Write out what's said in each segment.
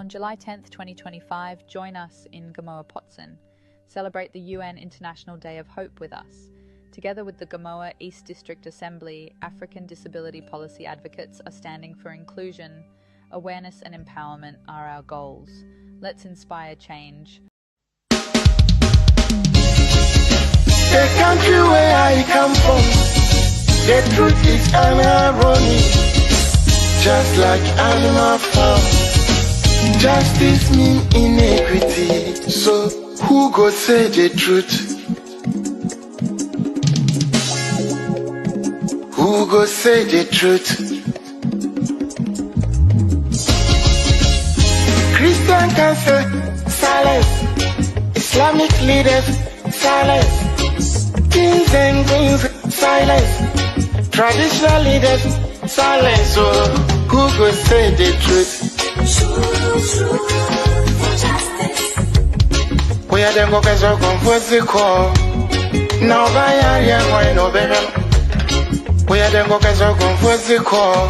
On July 10th, 2025, join us in Gamoa Potson. Celebrate the UN International Day of Hope with us. Together with the Gamoa East District Assembly, African disability policy advocates are standing for inclusion, awareness and empowerment are our goals. Let's inspire change. The country where I come from, the truth is ironic. Just like animal farm, justice mean inequity. So who go say the truth? Who go say the truth? Christian can say silence, Islamic leaders silence, kings and queens silence, traditional leaders silence. So who go say the truth? We are the workers of comfort call. Now by area why no better. We are the workers of comfort call.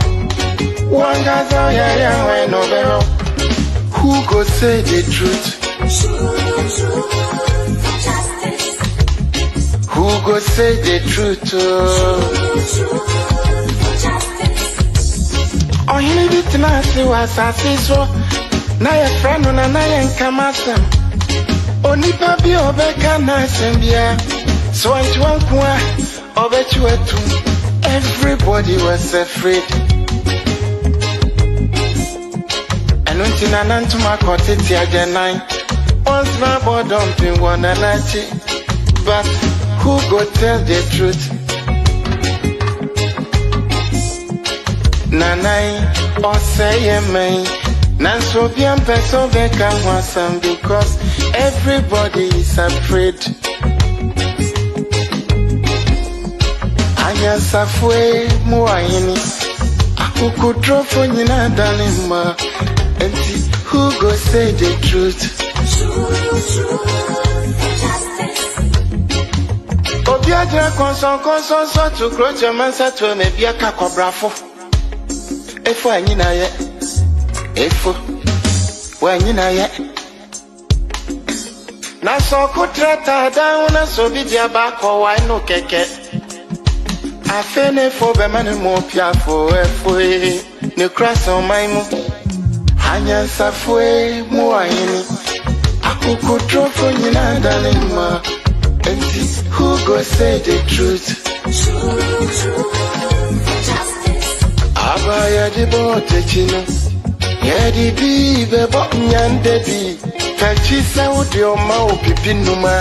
One guy's out here why no better. Who go say the truth? Who go say the truth? Oh, you need it to see what I see so. Now your friend on a night come at them. Only papi obeka na sembia. So I want to bet you everybody was afraid. And until I learned to my cottage again, once my boy dumping one and I see. But who go tell the truth? Nanai or say me. Nanso bien person beka wasam because everybody is afraid. Anya safwe muayini. Akukutro for nyina dalima. And who go say the truth? Obiaja konson so to cross your man sa to me bia kakobrafo. Efo anyina ye. Efo when you know yet. Na so kutrata down na so be dia back or why no keke. I fene for be man mo pia for efo ne cross on my mo. Hanya safwe mo ayini. Akukutro for nyina dalima. And who go say the truth? Abaya di bote chino. Yedi bi bebo nyande bi. Kachisa would your mouth pipinuma.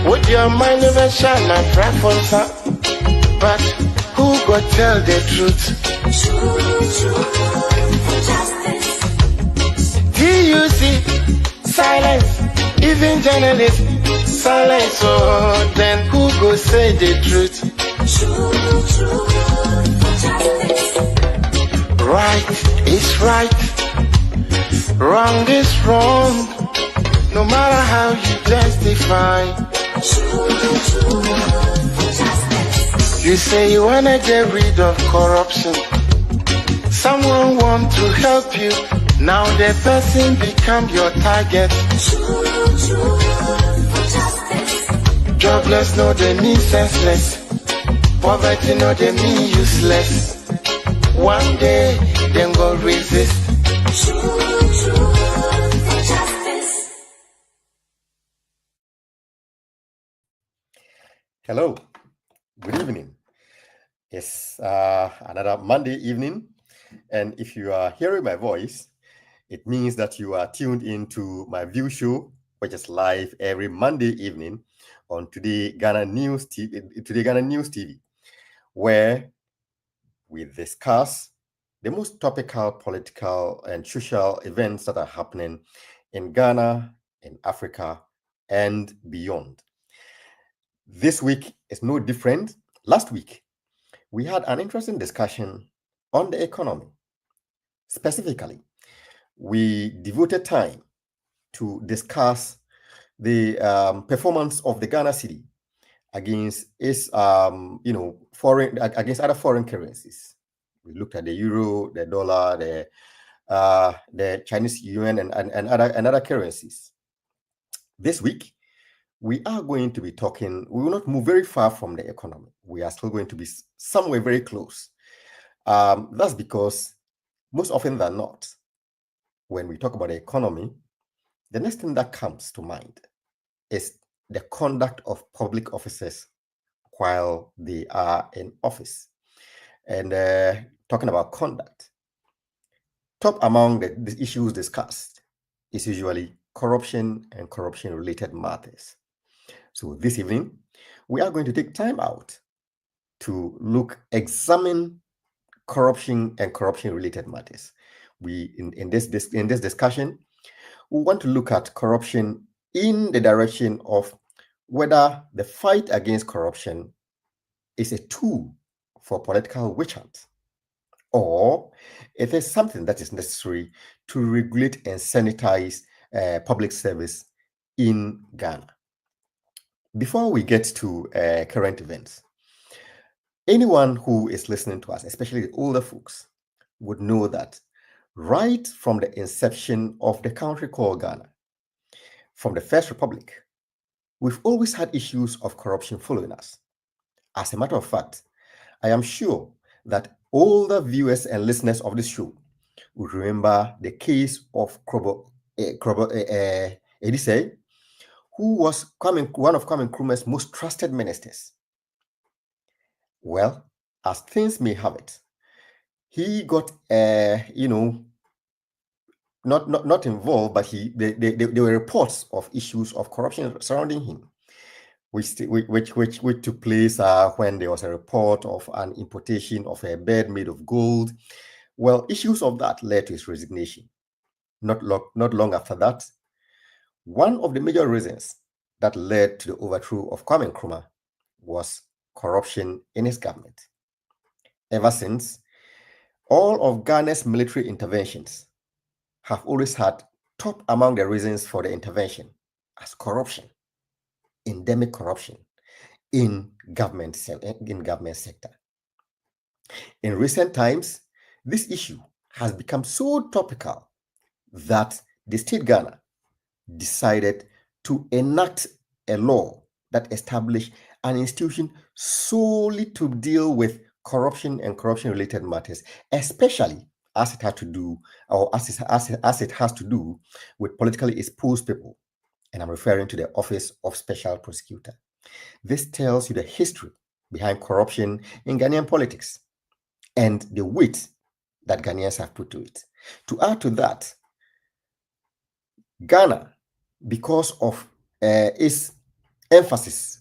Would your mind never shine my preference? But who go tell the truth? DUC silence, even journalists silence. So then who go say the truth? Right is right. Wrong is wrong, no matter how you justify. You say you wanna get rid of corruption. Someone want to help you, now the person become your target. Jobless, no they mean senseless. Poverty, no they mean useless. One day, then go resist. Hello, good evening. Yes, another Monday evening. And if you are hearing my voice, it means that you are tuned into MyView Show, which is live every Monday evening on TodayGhanaNews TV, where we discuss the most topical political and social events that are happening in Ghana, in Africa, and beyond. This week is no different. Last week, we had an interesting discussion on the economy. Specifically, we devoted time to discuss the performance of the Ghana cedi against its, against other foreign currencies. We looked at the euro, the dollar, the the Chinese yuan and other currencies. This week, we are going to be talking, we will not move very far from the economy. We are still going to be somewhere very close. That's because most often than not, when we talk about the economy, the next thing that comes to mind is the conduct of public officers while they are in office. And talking about conduct, top among the issues discussed is usually corruption and corruption-related matters. So this evening, we are going to take time out to examine corruption and corruption-related matters. In this discussion, we want to look at corruption in the direction of whether the fight against corruption is a tool for political witch hunt, or if it's something that is necessary to regulate and sanitize public service in Ghana. Before we get to current events, anyone who is listening to us, especially the older folks, would know that right from the inception of the country called Ghana, from the First Republic, we've always had issues of corruption following us. As a matter of fact, I am sure that older viewers and listeners of this show will remember the case of Krobo Edise, who was one of Kwame Nkrumah's most trusted ministers. Well, as things may have it, he got, not involved, but there were reports of issues of corruption surrounding him, which took place when there was a report of an importation of a bed made of gold. Well, issues of that led to his resignation. Not long after that, one of the major reasons that led to the overthrow of Kwame Nkrumah was corruption in his government. Ever since, all of Ghana's military interventions have always had top among the reasons for the intervention as corruption, endemic corruption in government sector. In recent times, this issue has become so topical that the state Ghana decided to enact a law that established an institution solely to deal with corruption and corruption-related matters, especially as it has to do with politically exposed people. And I'm referring to the Office of Special Prosecutor. This tells you the history behind corruption in Ghanaian politics and the weight that Ghanaians have put to it. To add to that, Ghana, because of its emphasis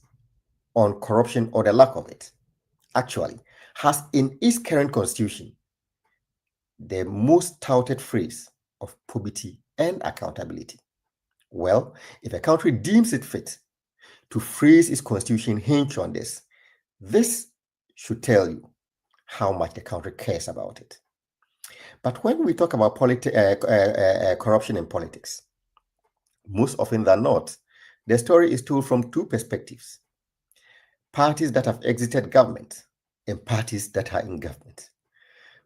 on corruption or the lack of it, actually has in its current constitution the most touted phrase of probity and accountability. Well, if a country deems it fit to phrase its constitution hinged on this, this should tell you how much the country cares about it. But when we talk about corruption in politics, most often than not, the story is told from two perspectives: parties that have exited government and parties that are in government.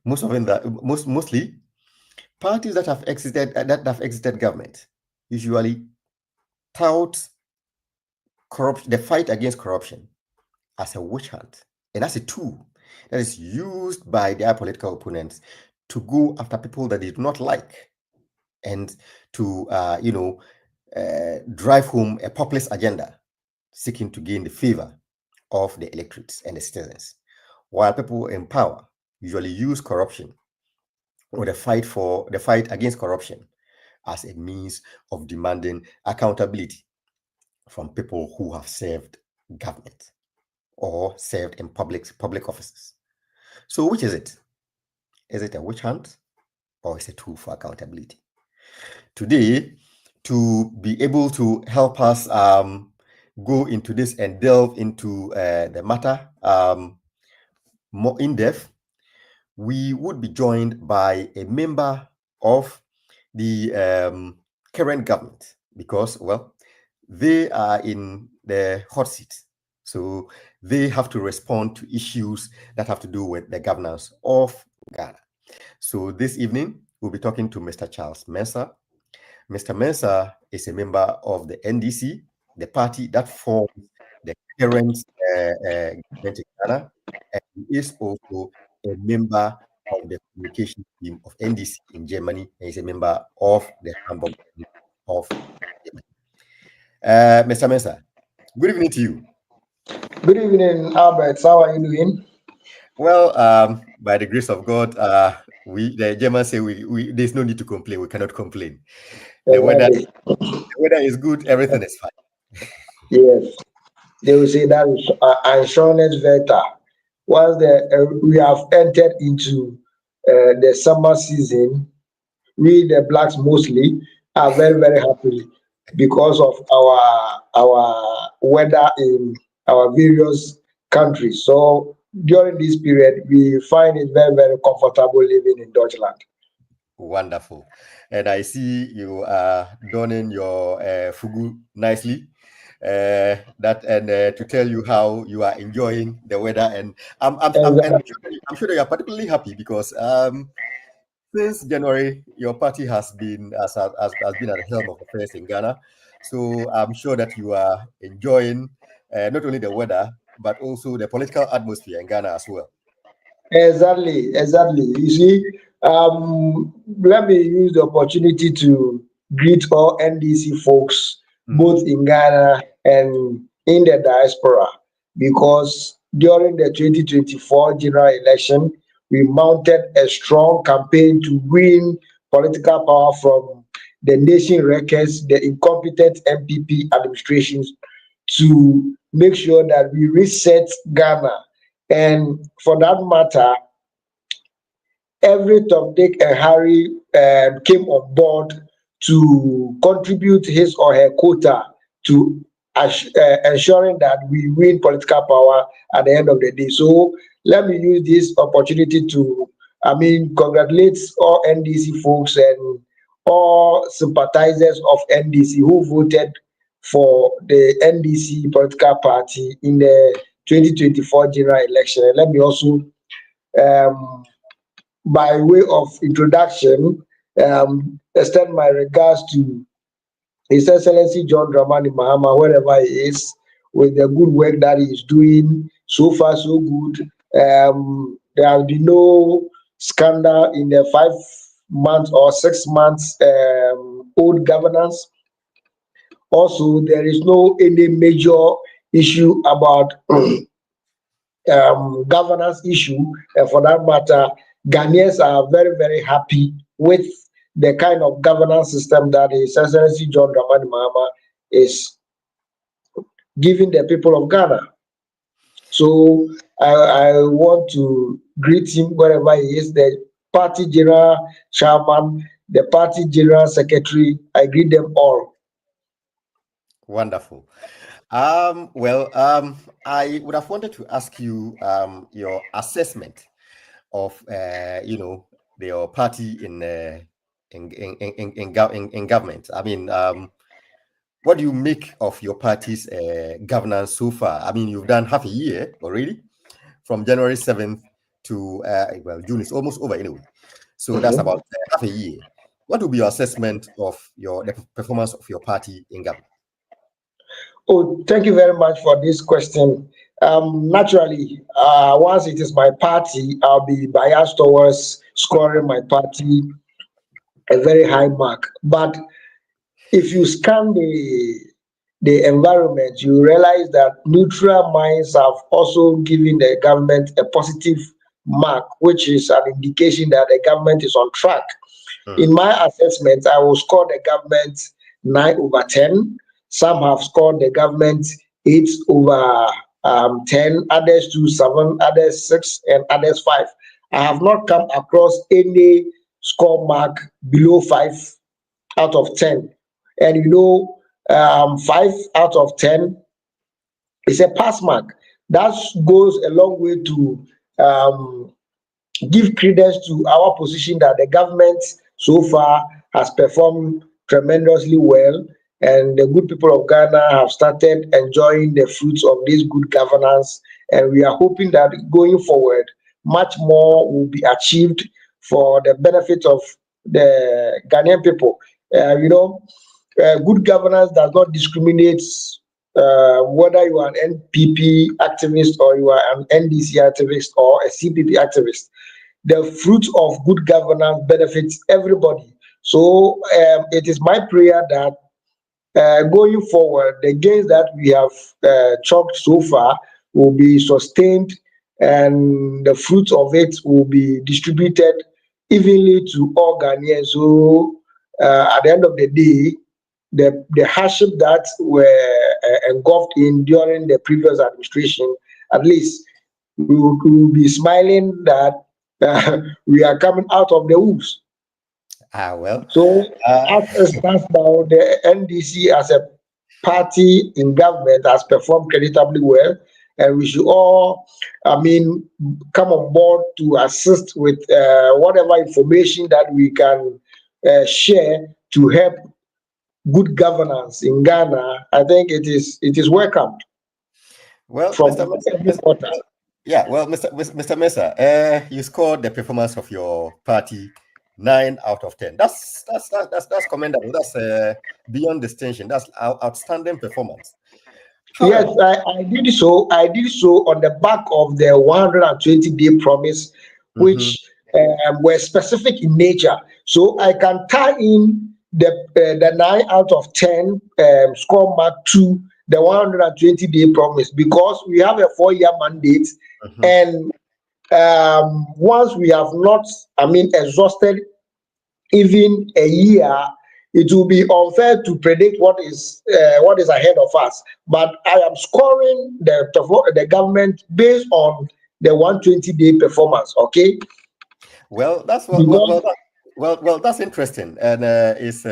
Mostly, parties that have exited government usually tout the fight against corruption as a witch hunt and as a tool that is used by their political opponents to go after people that they do not like and to drive home a populist agenda seeking to gain the favor of the electorates and the citizens, while people in power usually use corruption or the fight against corruption as a means of demanding accountability from people who have served government or served in public offices. So which is it? Is it a witch hunt or is it a tool for accountability? Today, to be able to help us go into this and delve into the matter more in depth, we would be joined by a member of the current government because, well, they are in the hot seat. So they have to respond to issues that have to do with the governance of Ghana. So this evening, we'll be talking to Mr. Charles Mensah. Mr. Mensah is a member of the NDC, the party that forms the current government in Ghana, and he is also a member of the communication team of NDC in Germany, and he's a member of the Hamburg of Germany. Mr. Mensah, good evening to you. Good evening, Albert. How are you doing? Well, by the grace of God, the Germans say there's no need to complain. We cannot complain. The weather is good. Everything is fine. Yes, they will say that is insurance better. Once we have entered into the summer season, we the blacks mostly are very very happy because of our weather in our various countries. So during this period, we find it very very comfortable living in Deutschland. Wonderful. And I see you are donning your fugu nicely. To tell you how you are enjoying the weather, and I'm sure that you are particularly happy because since January your party has been has been at the helm of affairs in Ghana. So I'm sure that you are enjoying not only the weather but also the political atmosphere in Ghana as well. Exactly. You see, let me use the opportunity to greet all NDC folks, both in Ghana and in the diaspora, because during the 2024 general election, we mounted a strong campaign to win political power from the nation wreckers, the incompetent MPP administrations, to make sure that we reset Ghana. And for that matter, every Tom, Dick, and Harry came on board to contribute his or her quota to ensuring that we win political power at the end of the day. So let me use this opportunity to, congratulate all NDC folks and all sympathizers of NDC who voted for the NDC political party in the 2024 general election. And let me also, by way of introduction, extend my regards to His Excellency John Dramani Mahama, wherever he is, with the good work that he is doing. So far, so good. There has been no scandal in the 5 months or 6 months old governance. Also, there is no any major issue about governance issue. For that matter, Ghanaians are very, very happy with the kind of governance system that His Excellency John Dramani Mahama is giving the people of Ghana. So I want to greet him wherever he is, the party general chairman, the party general secretary. I greet them all. Wonderful. I would have wanted to ask you your assessment of your party in government. What do you make of your party's governance so far? You've done half a year already, from January 7th to June is almost over anyway. So that's about half a year. What will be your assessment of the performance of your party in government? Oh, thank you very much for this question. Naturally, once it is my party, I'll be biased towards scoring my party a very high mark. But if you scan the environment, you realize that neutral minds have also given the government a positive mark, which is an indication that the government is on track. In my assessment, I will score the government 9/10. Some have scored the government 8/10, others 2/7, others 6, and others 5. I have not come across any score mark below 5/10. And 5/10 is a pass mark. That goes a long way to give credence to our position that the government so far has performed tremendously well, and the good people of Ghana have started enjoying the fruits of this good governance. And we are hoping that going forward, much more will be achieved for the benefit of the Ghanaian people. Good governance does not discriminate whether you are an NPP activist or you are an NDC activist or a CPP activist. The fruit of good governance benefits everybody. So it is my prayer that going forward, the gains that we have chalked so far will be sustained, and the fruits of it will be distributed evenly to all Ghanaians. So at the end of the day, the hardship that were engulfed in during the previous administration, at least we will be smiling that we are coming out of the woods. So as it stands now, the NDC as a party in government has performed creditably well, and we should all, come on board to assist with whatever information that we can share to help good governance in Ghana. I think it is welcomed. Well, from Mr. Mr. Mesa, you scored the performance of your party 9 out of 10. That's commendable. That's beyond distinction. That's outstanding performance. However, yes, I did so. I did so on the back of the 120-day promise, which were specific in nature. So I can tie in the 9 out of 10 score mark to the 120-day promise, because we have a 4-year mandate, and once we have not, exhausted even a year, it will be unfair to predict what is ahead of us. But I am scoring the government based on the 120-day performance. Okay. Well, that's that's interesting, and it's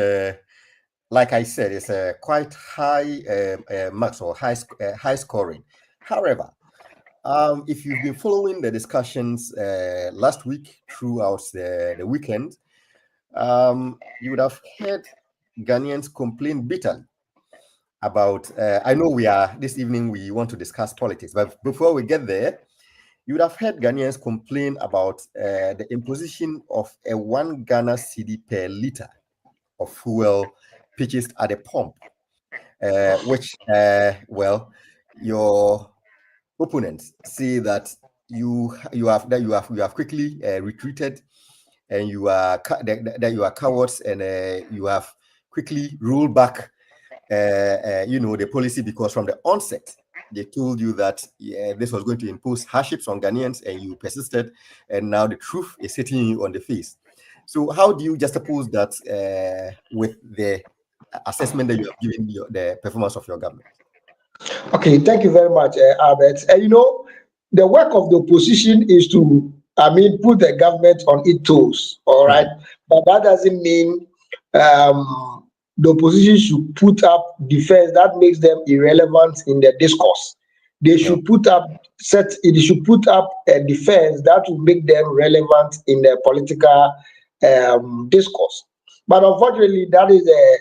like I said, it's a quite high marks or high scoring. However, if you've been following the discussions last week throughout the weekend, you would have heard Ghanaians complain bitterly about. I know this evening we want to discuss politics, but before we get there, you would have heard Ghanaians complain about the imposition of a 1 Ghana cedi per liter of fuel purchased at a pump, which your opponents say that you have quickly retreated, and you are cowards, and you have quickly rolled back the policy, because from the onset they told you that this was going to impose hardships on Ghanaians, and you persisted, and now the truth is hitting you on the face. So how do you juxtapose that with the assessment that you have given the performance of your government? Okay, thank you very much, Albert. The work of the opposition is to, put the government on its toes, all right? But that doesn't mean the opposition should put up defense that makes them irrelevant in the discourse. They should put up a defense that will make them relevant in the political discourse. But unfortunately, that is the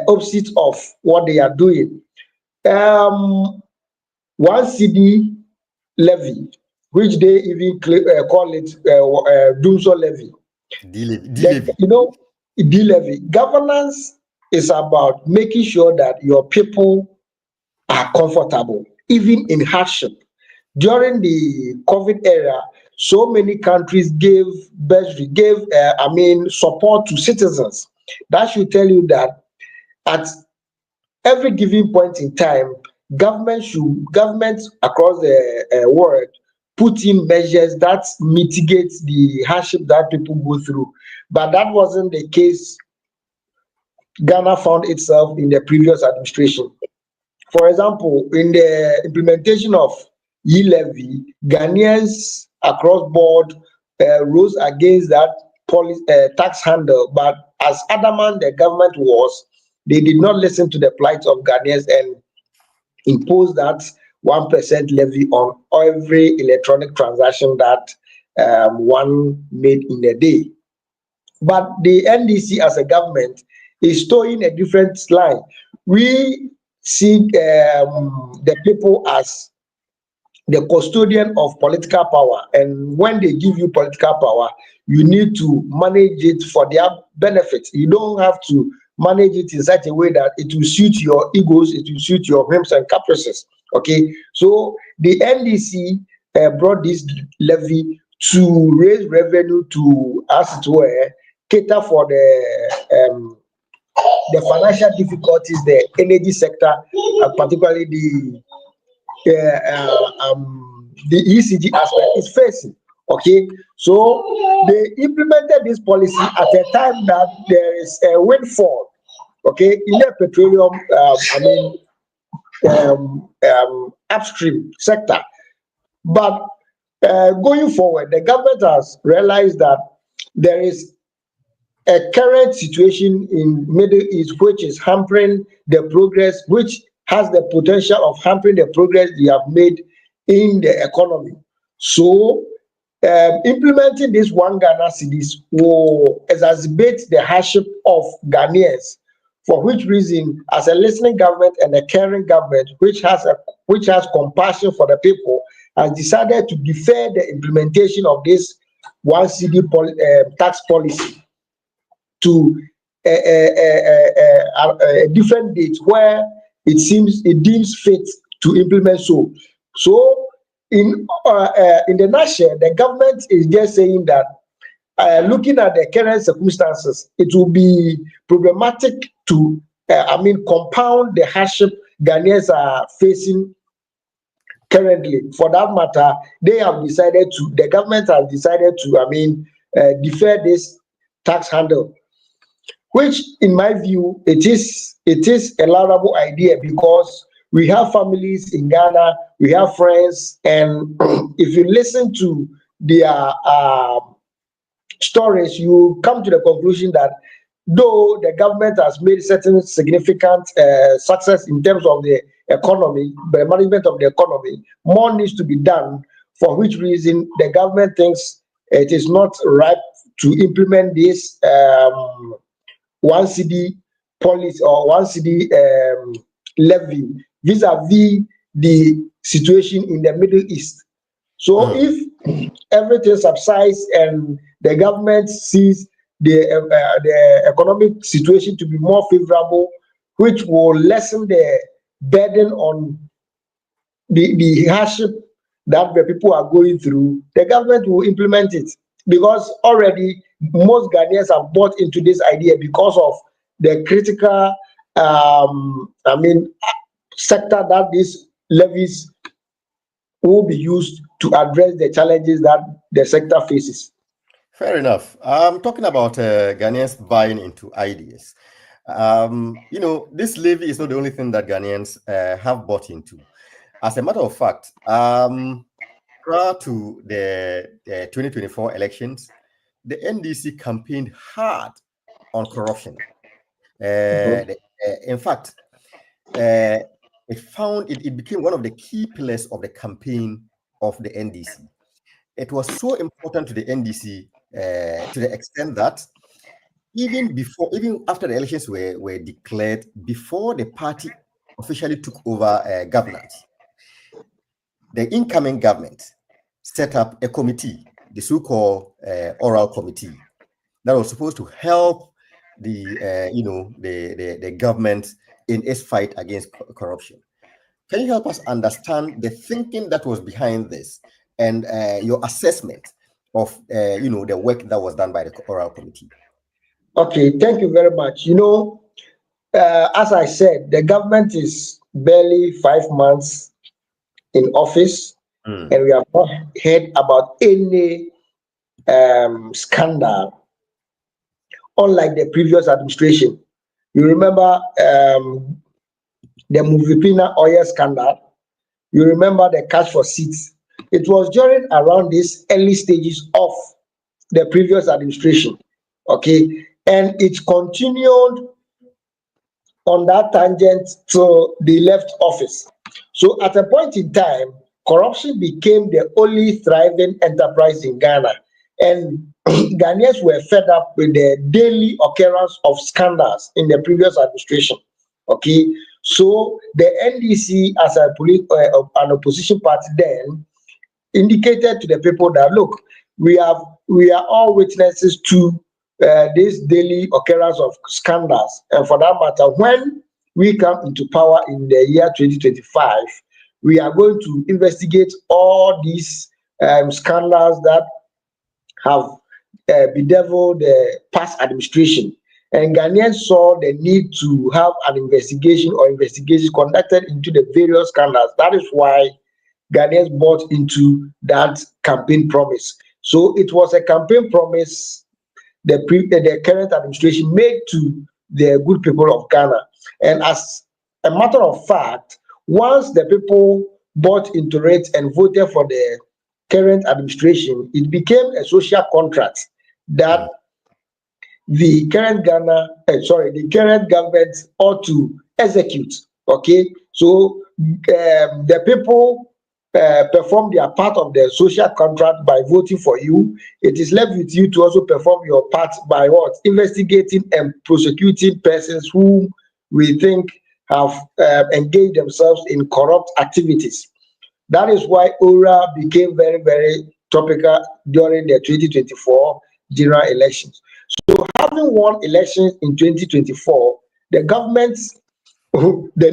opposite of what they are doing. 1 cedi levy, which they even call it Doomsday levy. D-levy. Governance is about making sure that your people are comfortable, even in hardship. During the COVID era, so many countries gave support to citizens. That should tell you that at every given point in time, governments across the world put in measures that mitigate the hardship that people go through. But that wasn't the case Ghana found itself in the previous administration. For example, in the implementation of e-levy, Ghanaians across board rose against that tax handle. But as adamant the government was, they did not listen to the plight of Ghanaians and imposed that 1% levy on every electronic transaction that one made in a day. But the NDC as a government is towing a different line. We see the people as the custodian of political power, and when they give you political power, you need to manage it for their benefit. You don't have to manage it in such a way that it will suit your egos, it will suit your whims and caprices. Okay, so the NDC brought this levy to raise revenue to, as it were, cater for the financial difficulties the energy sector, particularly the ECG aspect is facing. Okay, so they implemented this policy at a time that there is a windfall, okay, in the petroleum, upstream sector. But going forward, the government has realized that there is a current situation in Middle East which is hampering the progress, which has the potential of hampering the progress they have made in the economy. So implementing this one Ghana cedis will exacerbate the hardship of Ghanaians, for which reason, as a listening government and a caring government which has compassion for the people, has decided to defer the implementation of this one cedi tax policy to a different date where it deems fit to implement so. So in the nutshell, the government is just saying that looking at the current circumstances, it will be problematic to compound the hardship Ghanaians are facing currently. For that matter, the government has decided to defer this tax handle, which in my view it is a laudable idea, because we have families in Ghana, we have friends, and if you listen to their stories, you come to the conclusion that though the government has made certain significant success in terms of the economy, the management of the economy, more needs to be done, for which reason the government thinks it is not ripe to implement this one cedi policy or one cedi levy vis-a-vis the situation in the Middle East. So if everything subsides and the government sees the economic situation to be more favorable, which will lessen the burden on the hardship that the people are going through, the government will implement it, because already most Ghanaians have bought into this idea because of the critical sector that these levies will be used to address the challenges that the sector faces. Fair enough. Talking about Ghanaians buying into ideas. This levy is not the only thing that Ghanaians have bought into. As a matter of fact, prior to the 2024 elections, the NDC campaigned hard on corruption. In fact, it became one of the key pillars of the campaign of the NDC. It was so important to the NDC to the extent that even after the elections were declared, before the party officially took over governance, the incoming government set up a committee, the so-called oral committee, that was supposed to help the government in its fight against corruption. Can you help us understand the thinking that was behind this and your assessment of the work that was done by the oral committee? Okay, thank you very much. As I said, the government is barely 5 months in office, and we have not heard about any scandal, unlike the previous administration. You remember the Muvipina oil scandal. You remember the cash for seats. It was during around these early stages of the previous administration, okay? And it continued on that tangent till they left office. So at a point in time, corruption became the only thriving enterprise in Ghana. And Ghanaians were fed up with the daily occurrence of scandals in the previous administration, okay? So the NDC, as an opposition party, then indicated to the people that, look, we are all witnesses to this daily occurrence of scandals, and for that matter, when we come into power in the year 2025, we are going to investigate all these scandals that have bedeviled the past administration. And Ghanaians saw the need to have an investigation or investigations conducted into the various scandals. That is why Ghanaians bought into that campaign promise. So it was a campaign promise the current administration made to the good people of Ghana. And as a matter of fact, once the people bought into it and voted for the current administration, it became a social contract that the current government ought to execute. Okay, so the people perform their part of the social contract by voting for you. It is left with you to also perform your part by what? Investigating and prosecuting persons who we think have engaged themselves in corrupt activities. That is why ORA became very, very topical during the 2024 general elections. So having won elections in 2024, the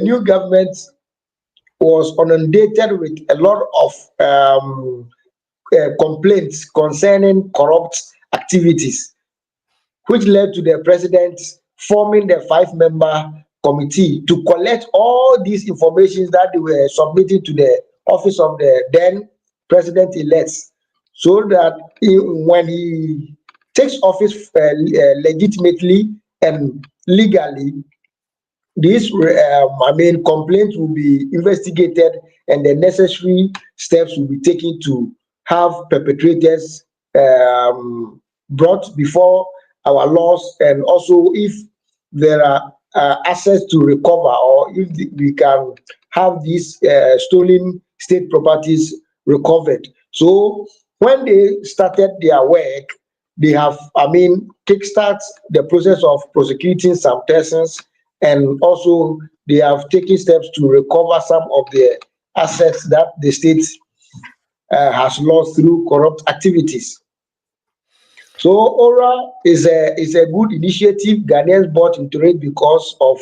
new government was inundated with a lot of complaints concerning corrupt activities, which led to the president forming the 5-member committee to collect all these informations that they were submitting to the office of the then president-elect, so that when he takes office legitimately and legally, these complaints will be investigated and the necessary steps will be taken to have perpetrators brought before our laws, and also if there are assets to recover, or if we can have these stolen state properties recovered. So when they started their work, they have, kickstart the process of prosecuting some persons, and also they have taken steps to recover some of the assets that the state has lost through corrupt activities. So ORA is a good initiative. Ghanaians bought into it because of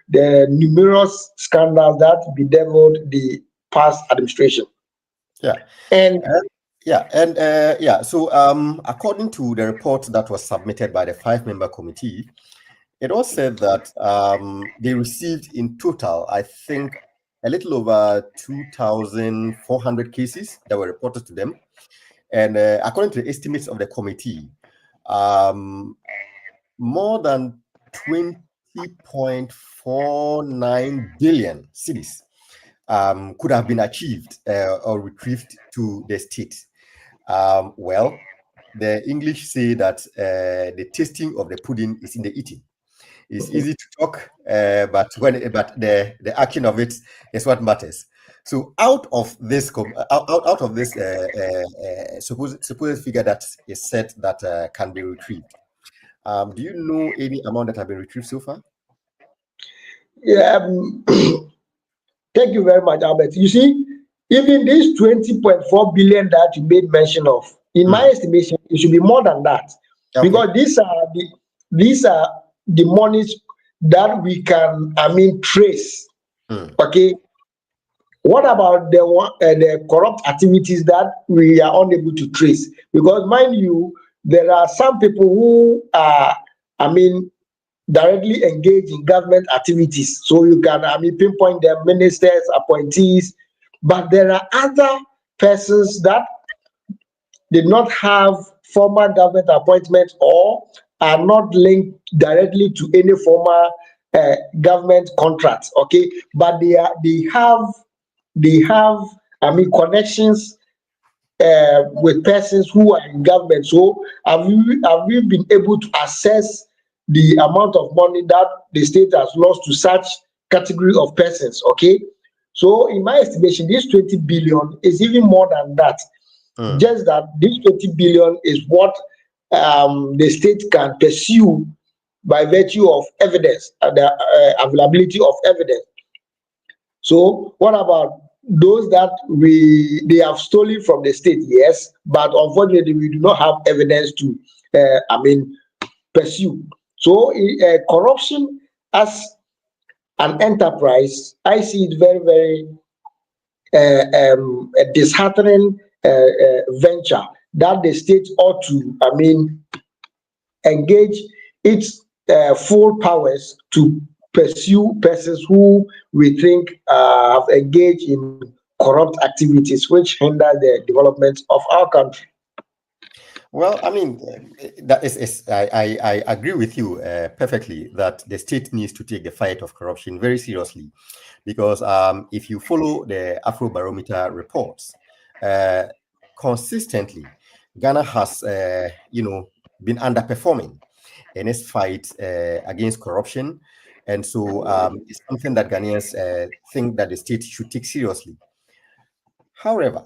the numerous scandals that bedeviled the past administration. Yeah. And So according to the report that was submitted by the 5-member committee, it was said that they received in total, I think, a little over 2,400 cases that were reported to them. And according to the estimates of the committee, more than 20.49 billion cedis could have been achieved or retrieved to the state. Well, the English say that the tasting of the pudding is in the eating. It's easy to talk, but the action of it is what matters. So out of this supposed figure that is said that can be retrieved, do you know any amount that have been retrieved so far? Yeah, thank you very much, Albert. You see, even this 20.4 billion that you made mention of, in my estimation, it should be more than that. Okay. Because these are the monies that we can, trace. Okay. What about the corrupt activities that we are unable to trace? Because mind you, there are some people who are, directly engaged in government activities. So you can, pinpoint their ministers, appointees, but there are other persons that did not have former government appointments or are not linked directly to any former government contracts. Okay, but they have connections with persons who are in government. So have we been able to assess the amount of money that the state has lost to such category of persons? Okay, so in my estimation, this 20 billion is even more than that. Just that this 20 billion is what the state can pursue by virtue of evidence, the availability of evidence. So what about those that they have stolen from the state? Yes, but unfortunately we do not have evidence to pursue. So corruption as an enterprise, I see it very, very a disheartening venture that the state ought to, engage its full powers to pursue persons who we think have engaged in corrupt activities which hinder the development of our country. Well, I mean, that I agree with you perfectly that the state needs to take the fight of corruption very seriously, because if you follow the Afrobarometer reports, consistently, Ghana has, been underperforming in its fight against corruption, and so it's something that Ghanaians think that the state should take seriously. However,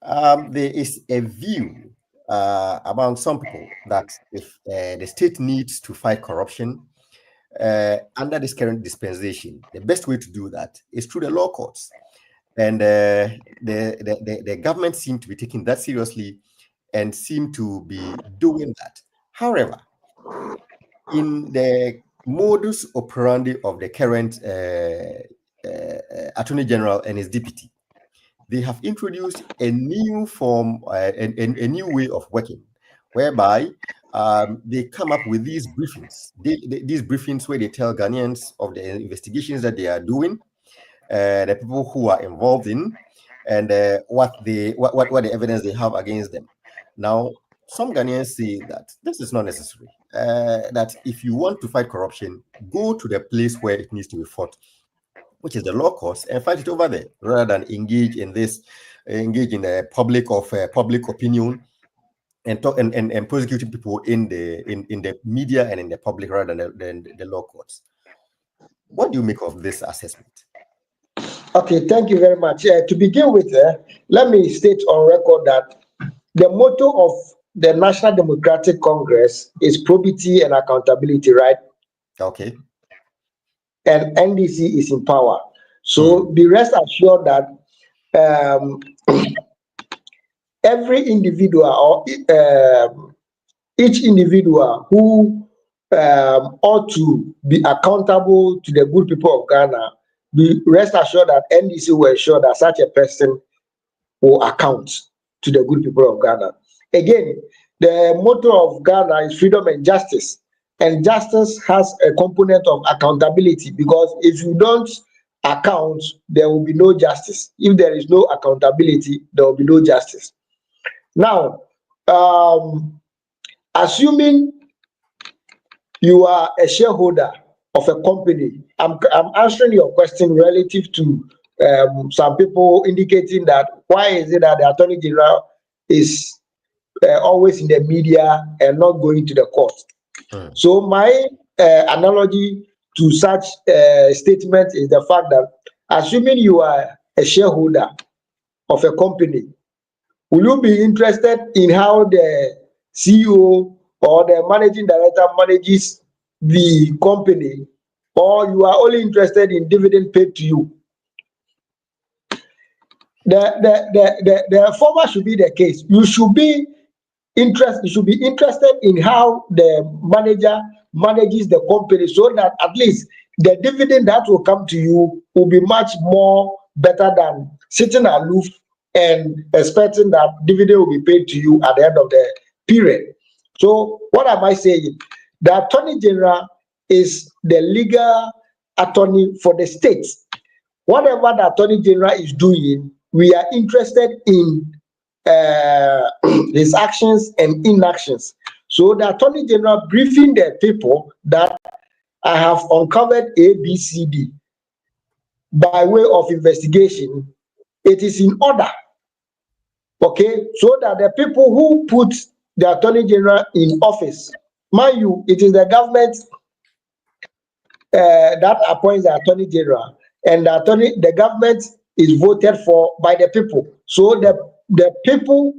there is a view among some people that if the state needs to fight corruption under this current dispensation, the best way to do that is through the law courts. And the government seem to be taking that seriously and seem to be doing that. However, in the modus operandi of the current Attorney General and his deputy, they have introduced a new form, a new way of working, whereby they come up with these briefings. These briefings where they tell Ghanaians of the investigations that they are doing, the people who are involved in, and what the evidence they have against them. Now, some Ghanaians say that this is not necessary. That if you want to fight corruption, go to the place where it needs to be fought, which is the law courts, and fight it over there, rather than engage in the public opinion and talk and prosecuting people in the media and in the public rather than the law courts. What do you make of this assessment? Okay, thank you very much. To begin with, let me state on record that the motto of the National Democratic Congress is probity and accountability, right? Okay. And NDC is in power. So be rest assured that every individual or each individual who ought to be accountable to the good people of Ghana, be rest assured that NDC will ensure that such a person will account to the good people of Ghana. Again, the motto of Ghana is freedom and justice. And justice has a component of accountability, because if you don't account, there will be no justice. If there is no accountability, there will be no justice. Now, assuming you are a shareholder of a company, I'm answering your question relative to some people indicating that why is it that the Attorney General is always in the media and not going to the court. So my analogy to such statement is the fact that assuming you are a shareholder of a company, will you be interested in how the CEO or the managing director manages the company, or you are only interested in dividend paid to you? The former should be the case. You should be interested in how the manager manages the company, so that at least the dividend that will come to you will be much more better than sitting aloof and expecting that dividend will be paid to you at the end of the period. So what am I saying? The Attorney General is the legal attorney for the states. Whatever the Attorney General is doing, we are interested in his actions and inactions. So the Attorney General briefing the people that I have uncovered ABCD by way of investigation, it is in order, okay, so that the people who put the Attorney General in office, mind you, it is the government that appoints the Attorney General, and the government is voted for by the people. So the people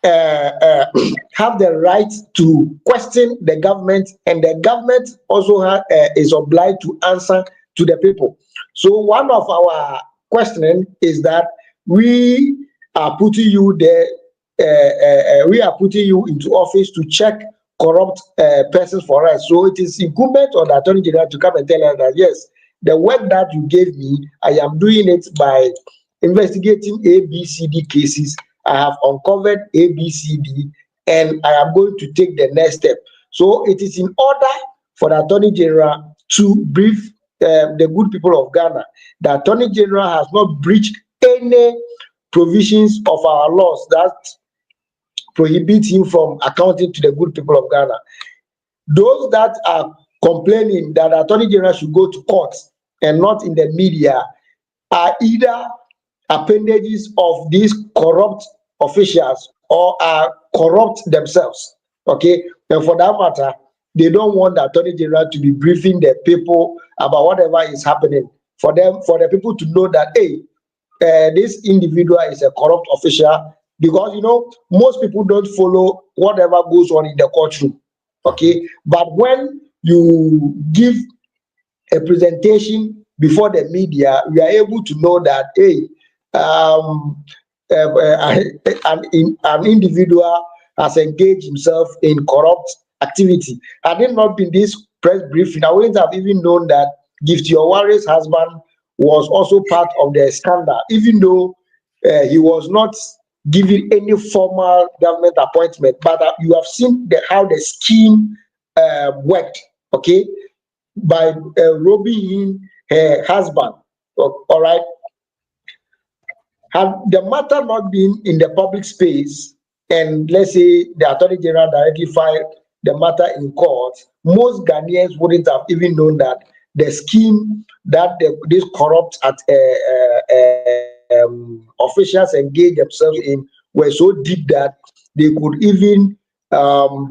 have the right to question the government, and the government also is obliged to answer to the people. So one of our questioning is that we are putting you there, we are putting you into office to check corrupt persons for us. So it is incumbent on the Attorney General to come and tell us that yes, the work that you gave me, I am doing it by investigating ABCD cases. I have uncovered ABCD, and I am going to take the next step. So it is in order for the Attorney General to brief the good people of Ghana. The Attorney General has not breached any provisions of our laws that prohibit him from accounting to the good people of Ghana. Those that are complaining that the Attorney General should go to court and not in the media are either appendages of these corrupt officials or are corrupt themselves. Okay, and for that matter, they don't want the Attorney General to be briefing the people about whatever is happening. For the people to know that, hey, this individual is a corrupt official, because you know most people don't follow whatever goes on in the courtroom. Okay, but when you give a presentation before the media, we are able to know that, hey, an individual has engaged himself in corrupt activity. Had it not been this press briefing, I wouldn't have even known that Gifty Oware's husband was also part of the scandal, even though he was not given any formal government appointment. But you have seen how the scheme worked, okay, by robbing him, her husband. All right. Had the matter not been in the public space, and let's say the Attorney General directly filed the matter in court, most Ghanaians wouldn't have even known that the scheme that these corrupt officials engaged themselves in were so deep that they could even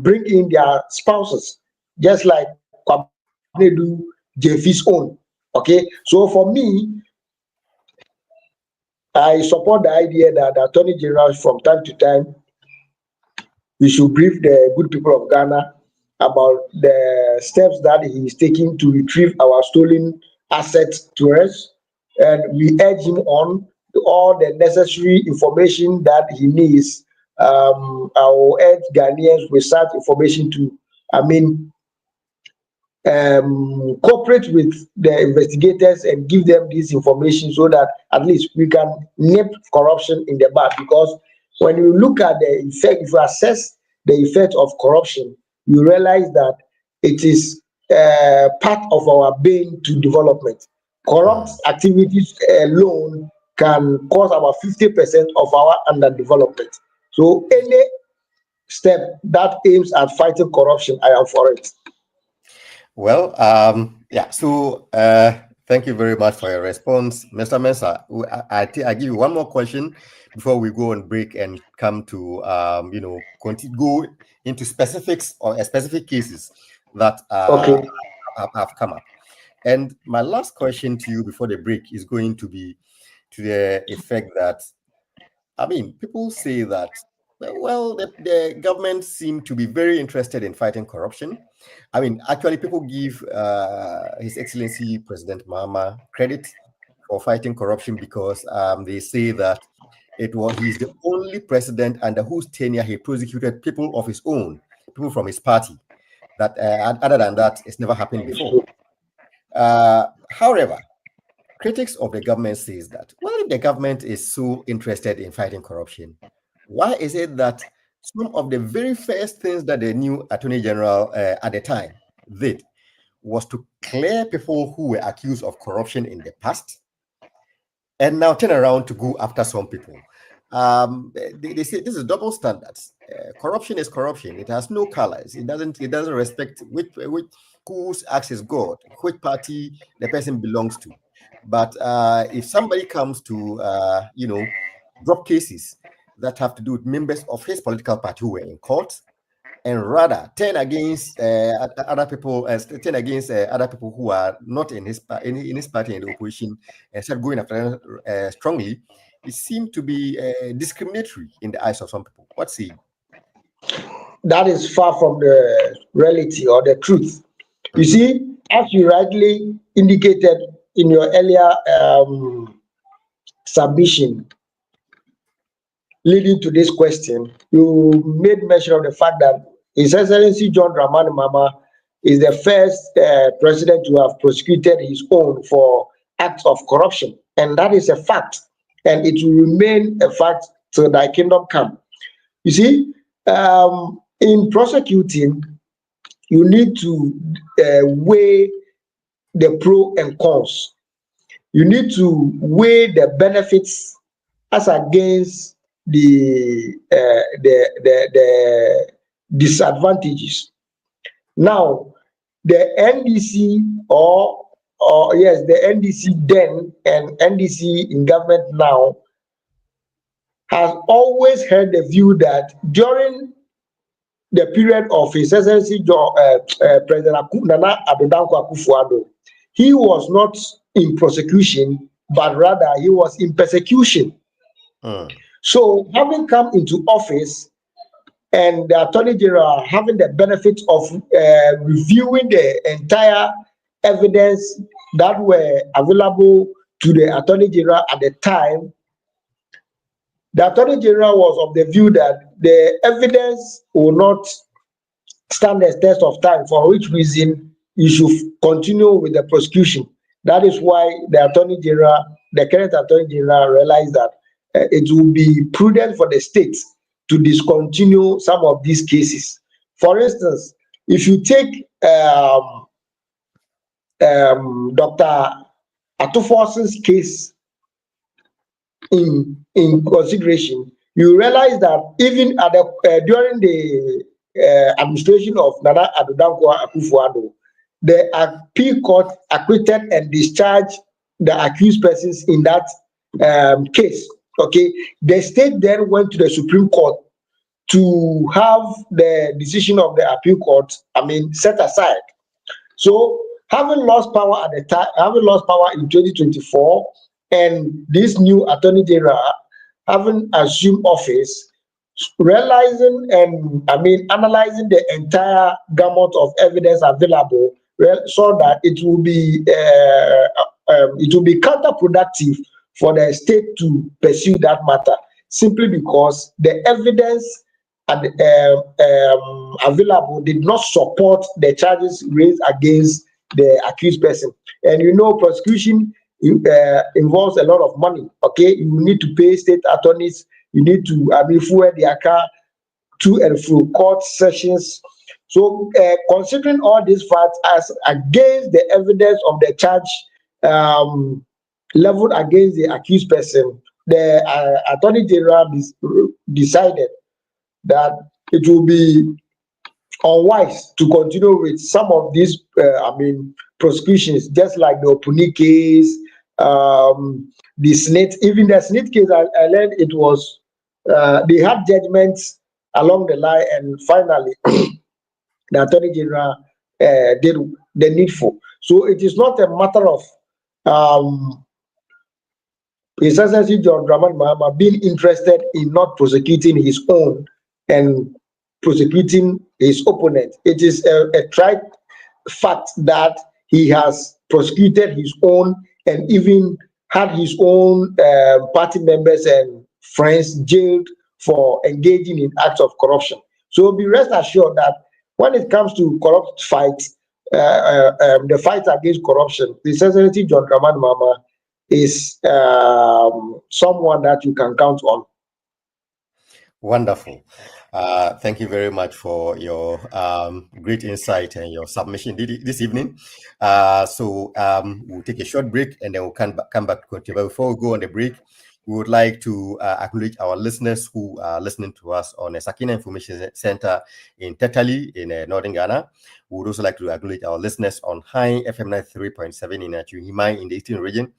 bring in their spouses, just like they do Jeffy's own. Okay, so for me, I support the idea that the Attorney General, from time to time, we should brief the good people of Ghana about the steps that he is taking to retrieve our stolen assets to us. And we urge him on all the necessary information that he needs. I will urge Ghanaians with such information to, cooperate with the investigators and give them this information so that at least we can nip corruption in the bud. Because when you look at the effect, if you assess the effect of corruption, you realize that it is part of our bane to development. Corrupt activities alone can cause about 50% of our underdevelopment. So any step that aims at fighting corruption, I am for it. Well, yeah, so thank you very much for your response, Mr. Mensah. I give you one more question before we go on break and come to, go into specifics or specific cases that have come up. And my last question to you before the break is going to be to the effect that, people say that, well, the government seem to be very interested in fighting corruption. Actually, people give His Excellency President Mahama credit for fighting corruption because they say that he's the only president under whose tenure he prosecuted people of his own, people from his party. That other than that, it's never happened before. However, critics of the government says that, well, if the government is so interested in fighting corruption, why is it that some of the very first things that the new Attorney General at the time did was to clear people who were accused of corruption in the past and now turn around to go after some people? They say this is double standards. Corruption is corruption. It has no colors. It doesn't respect which whose acts is God, which party the person belongs to. But if somebody comes to drop cases that have to do with members of his political party who were in court, and rather turn against other people who are not in his party in the opposition, and start going after them strongly, it seemed to be discriminatory in the eyes of some people. What say you? That is far from the reality or the truth. You see, as you rightly indicated, in your earlier submission leading to this question, you made mention of the fact that His Excellency John Dramani Mahama is the first president to have prosecuted his own for acts of corruption. And that is a fact. And it will remain a fact till thy kingdom come. You see, in prosecuting, you need to weigh the pro and cons. You need to weigh the benefits as against the disadvantages. Now, the NDC the NDC then and NDC in government now has always held the view that during the period of His Excellency President Nana Addo Akufo-Addo, he was not in prosecution, but rather he was in persecution. So, having come into office and the Attorney General having the benefit of reviewing the entire evidence that were available to the Attorney General at the time, the Attorney General was of the view that the evidence will not stand the test of time, for which reason you should continue with the prosecution. That is why the Attorney General, the current Attorney General, realized that it will be prudent for the state to discontinue some of these cases. For instance, if you take Dr. Atufos's case in consideration, you realize that even at during the administration of Nana Addo Akufo-Addo, the appeal court acquitted and discharged the accused persons in that case. Okay, the state then went to the Supreme Court to have the decision of the appeal court, set aside. So, having lost power at the time, having lost power in 2024, and this new Attorney General having assumed office, realizing and analyzing the entire gamut of evidence available, so that it will be counterproductive for the state to pursue that matter, simply because the evidence available did not support the charges raised against the accused person. And prosecution involves a lot of money. Okay, you need to pay state attorneys, you need to fuel their car to and through court sessions. So, considering all these facts as against the evidence of the charge leveled against the accused person, the Attorney General decided that it will be unwise to continue with some of these prosecutions, just like the Opuni case, the Snit, even the Snit case. I learned it was they had judgments along the line, and finally the Attorney General did the needful. So it is not a matter of His Excellency John Dramani Mahama being interested in not prosecuting his own and prosecuting his opponent. It is a trite fact that he has prosecuted his own and even had his own party members and friends jailed for engaging in acts of corruption. So be rest assured that when it comes to corrupt fights, the fight against corruption, His Excellency John Dramani Mahama is someone that you can count on. Wonderful. Thank you very much for your great insight and your submission this evening. So we'll take a short break and then we'll come back to continue. But before we go on the break, we would like to acknowledge our listeners who are listening to us on the Sakina Information Center in Tetali in northern Ghana. We would also like to acknowledge our listeners on High FM 93.7 in Atuhimai in the Eastern region.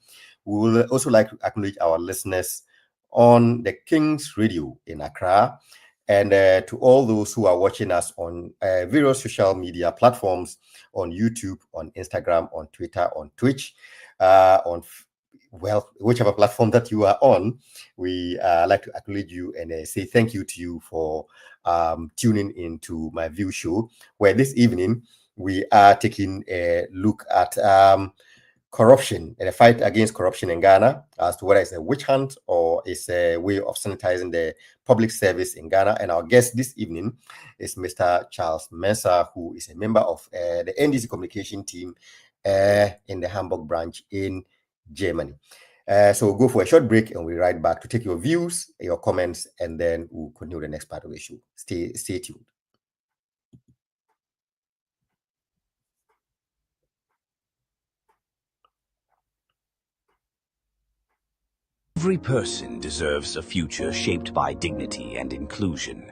We would also like to acknowledge our listeners on the King's Radio in Accra, and to all those who are watching us on various social media platforms, on YouTube, on Instagram, on Twitter, on Twitch, whichever platform that you are on. We like to acknowledge you and say thank you to you for tuning into MyView Show, where this evening we are taking a look at corruption and the fight against corruption in Ghana, as to whether it's a witch hunt or it's a way of sanitizing the public service in Ghana. And our guest this evening is Mr. Charles Mensah, who is a member of the NDC communication team in the Hamburg branch in Germany. So we'll go for a short break and we'll be right back to take your views, your comments, and then we'll continue the next part of the show. Stay tuned. Every person deserves a future shaped by dignity and inclusion.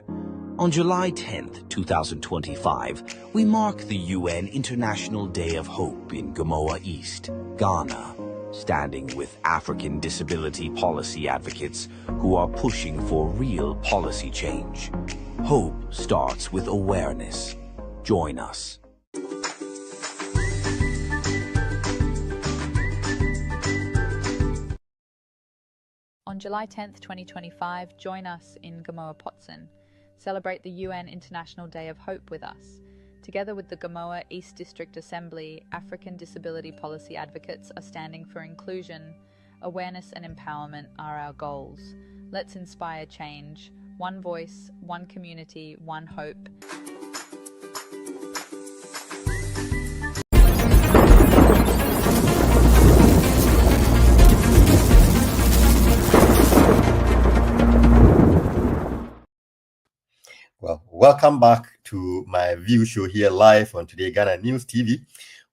On July 10th, 2025, we mark the UN International Day of Hope in Gamoa East, Ghana, standing with African disability policy advocates who are pushing for real policy change. Hope starts with awareness. Join us. On July 10th, 2025, join us in Gamoa Potsen. Celebrate the UN International Day of Hope with us. Together with the Gamoa East District Assembly, African disability policy advocates are standing for inclusion. Awareness and empowerment are our goals. Let's inspire change. One voice, one community, one hope. Well, welcome back to MyView Show here live on TdayGhanaNews TV,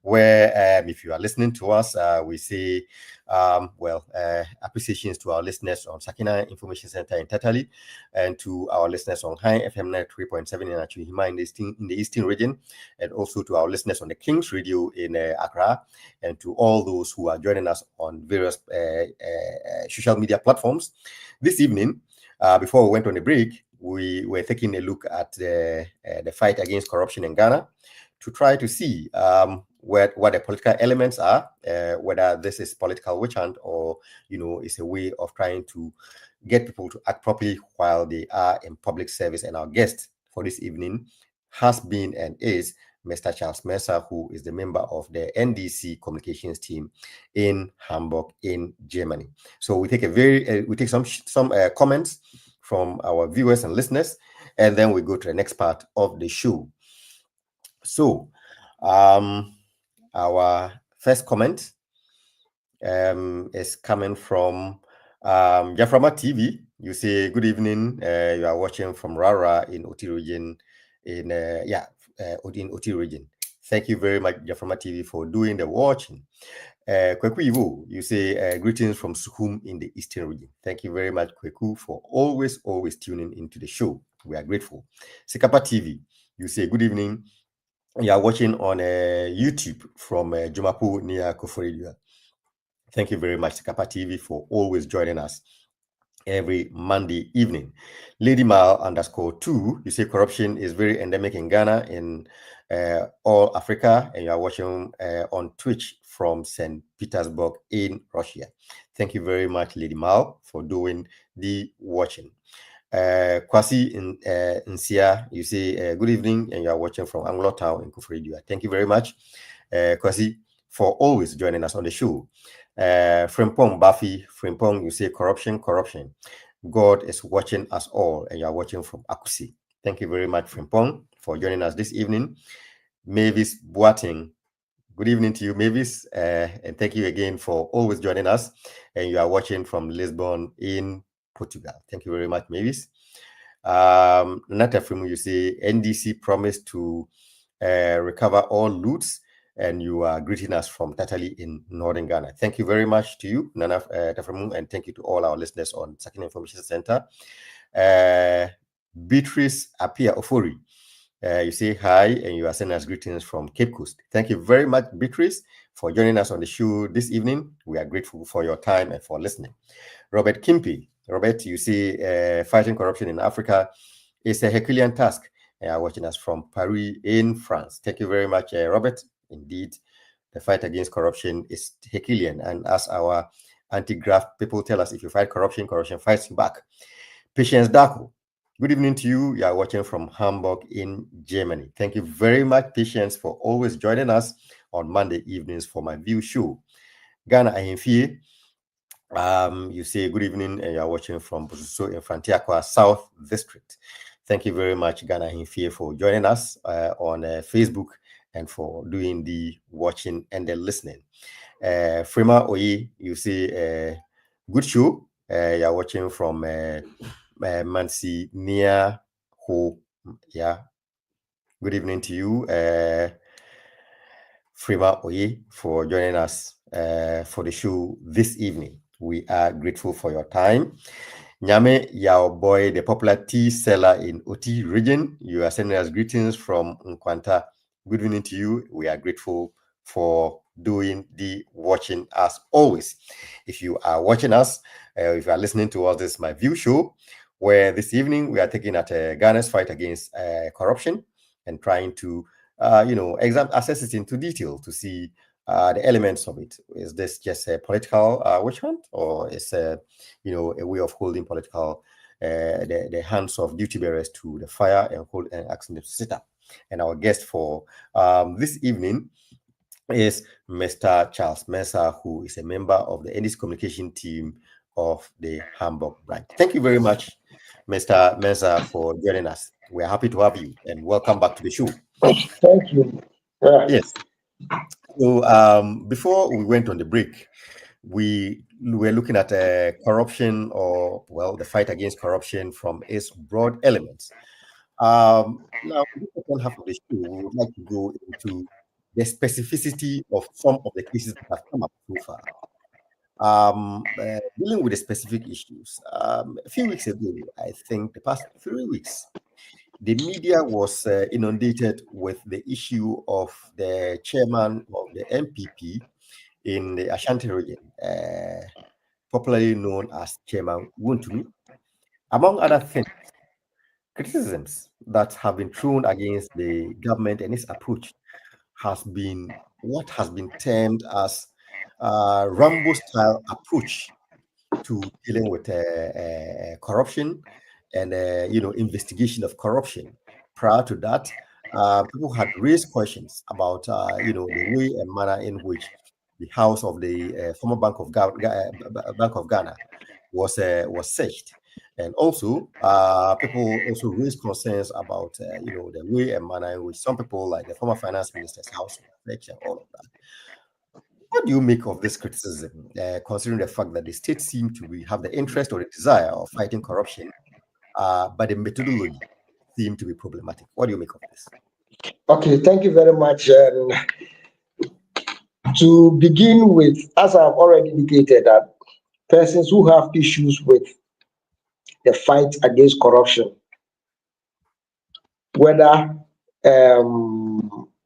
where if you are listening to us, we say, appreciations to our listeners on Sakina Information Center in Tatali, and to our listeners on High FM 93.7 in Achuhima in the Eastern region, and also to our listeners on the King's Radio in Accra, and to all those who are joining us on various social media platforms. This evening, before we went on a break, we were taking a look at the fight against corruption in Ghana to try to see what the political elements are, whether this is political witch hunt or, it's a way of trying to get people to act properly while they are in public service. And our guest for this evening has been and is Mr. Charles Mensah, who is the member of the NDC communications team in Hamburg in Germany. So we take some comments from our viewers and listeners, and then we go to the next part of the show. So our first comment is coming from Jaframa TV. You say, good evening. You are watching from Rara in Oti region, in Oti region. Thank you very much, Jaframa TV, for doing the watching. Kweku Ivo, you say greetings from Sukhum in the Eastern region. Thank you very much, Kweku, for always tuning into the show. We are grateful. Sikapa TV, you say good evening. You are watching on YouTube from Jumapu near Koforidua. Thank you very much, Sikapa TV, for always joining us every Monday evening. Lady Mal _2, you say corruption is very endemic in Ghana, in all Africa, and you are watching on Twitch from St. Petersburg in Russia. Thank you very much, Lady Mal, for doing the watching. Kwasi in Nsia, you say good evening, and you are watching from Anglo Town in Koforidua. Thank you very much, Kwasi, for always joining us on the show. Frimpong Buffy, Frimpong, you say corruption. God is watching us all, and you are watching from Akusi. Thank you very much, Frimpong, for joining us this evening. Mavis Boating, good evening to you, Mavis, and thank you again for always joining us. And you are watching from Lisbon in Portugal. Thank you very much, Mavis. Nata Frimu, you say NDC promised to recover all loots, and you are greeting us from Tatali in Northern Ghana. Thank you very much to you, Nana Taframu, and thank you to all our listeners on Sakina Information Center. Beatrice Apia Ofori, you say hi, and you are sending us greetings from Cape Coast. Thank you very much, Beatrice, for joining us on the show this evening. We are grateful for your time and for listening. Robert Kimpe, Robert, you say fighting corruption in Africa is a Herculean task. And are watching us from Paris in France. Thank you very much, Robert. Indeed, the fight against corruption is Herculean, and as our anti-graft people tell us, if you fight corruption, corruption fights you back. Patience Dako, good evening to you. You are watching from Hamburg in Germany. Thank you very much, Patience, for always joining us on Monday evenings for MyView Show. Ghana Ahemfie. You say good evening, and you are watching from Bususo in Frantiaqua South District. Thank you very much, Ghana Ahemfie, for joining us on Facebook and for doing the watching and the listening. Frima Oyi, you say good show. You are watching from Mansi Nia Ho. Yeah. Good evening to you, Frima Oye, for joining us for the show this evening. We are grateful for your time. Nyame Yao Boy, the popular tea seller in Oti region, you are sending us greetings from Nkwanta. Good evening to you. We are grateful for doing the watching as always. If you are watching us, if you are listening to us, this is MyView Show, where this evening we are taking at Ghana's fight against corruption and trying to assess it into detail to see the elements of it. Is this just a political witch hunt, or is a way of holding political the hands of duty bearers to the fire and asking them to sit up? And our guest for this evening is Mr. Charles Mensah, who is a member of the NDC communication team of the Hamburg branch. Thank you very much, Mr. Mensah, for joining us. We're happy to have you, and welcome back to the show. Thank you. Yes. So before we went on the break, we were looking at corruption, or the fight against corruption from its broad elements. Now, in the second half of the show, we would like to go into the specificity of some of the cases that have come up so far. Dealing with the specific issues. A few weeks ago, I think the past 3 weeks, the media was inundated with the issue of the chairman of the MPP in the Ashanti region, popularly known as Chairman Wontumi. Among other things, criticisms that have been thrown against the government and its approach has been what has been termed as a Rambo-style approach to dealing with corruption and investigation of corruption. Prior to that, people had raised questions about the way and manner in which the house of the former Bank of Ghana was searched, and also people also raised concerns about the way and manner in which some people, like the former finance minister's house, was searched and all of that. What do you make of this criticism, considering the fact that the state seemed to have the interest or the desire of fighting corruption, but the methodology seemed to be problematic? What do you make of this? Okay, thank you very much. To begin with, as I've already indicated, that persons who have issues with the fight against corruption, whether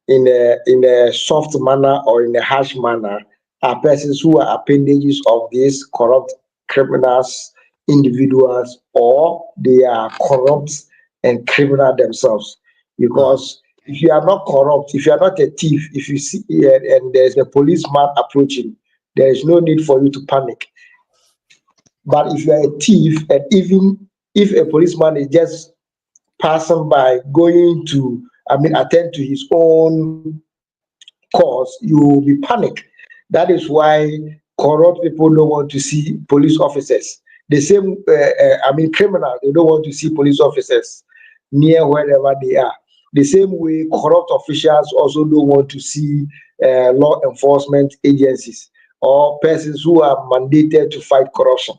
in a soft manner or in a harsh manner, are persons who are appendages of these corrupt criminals, individuals, or they are corrupt and criminal themselves. Because if you are not corrupt, if you are not a thief, if you see and there's a policeman approaching, there is no need for you to panic. But if you are a thief, and even if a policeman is just passing by, going to attend to his own cause, you will be panicked. That is why corrupt people don't want to see police officers. The same, criminals, they don't want to see police officers near wherever they are. The same way, corrupt officials also don't want to see law enforcement agencies or persons who are mandated to fight corruption.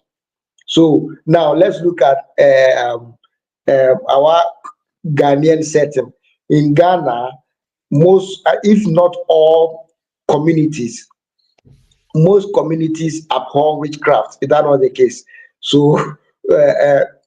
So now let's look at our Ghanaian setting. In Ghana, most, if not all communities, most communities abhor witchcraft. Is that not the case? So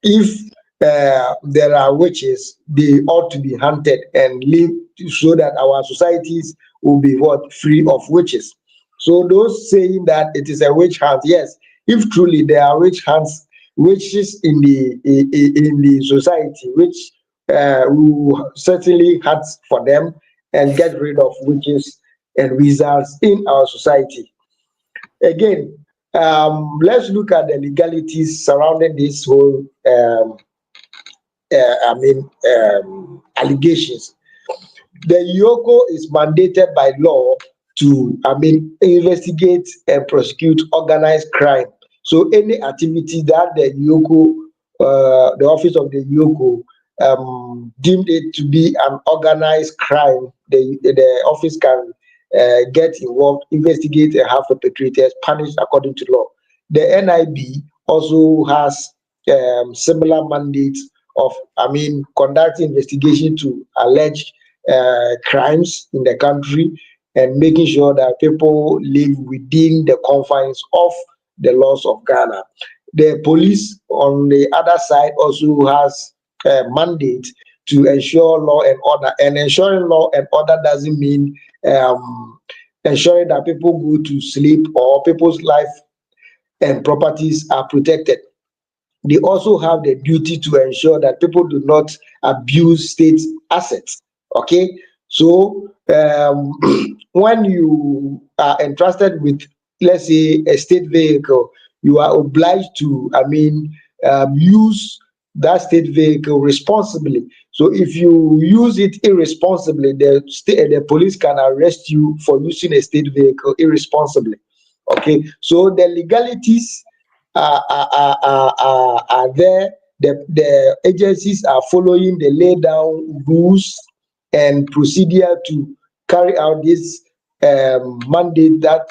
if there are witches, they ought to be hunted and live so that our societies will be free of witches. So those saying that it is a witch hunt, yes, if truly there are witches in the society, which will certainly hunt for them and get rid of witches and wizards in our society. Again, let's look at the legalities surrounding this whole allegations. The Yoko is mandated by law to, investigate and prosecute organized crime. So any activity that the Yoko, the office of the Yoko, deemed it to be an organized crime, the office can get involved, investigate, and have perpetrators punished according to law. The NIB also has similar mandates of, conducting investigation to alleged crimes in the country and making sure that people live within the confines of the laws of Ghana. The police, on the other side, also has a mandate to ensure law and order. And ensuring law and order doesn't mean ensuring that people go to sleep or people's life and properties are protected. They also have the duty to ensure that people do not abuse state assets. Okay, so when you are entrusted with, let's say, a state vehicle, you are obliged to, use that state vehicle responsibly. So if you use it irresponsibly, the police can arrest you for using a state vehicle irresponsibly. Okay, so the legalities are there. The agencies are following the laid down rules and procedure to carry out this mandate that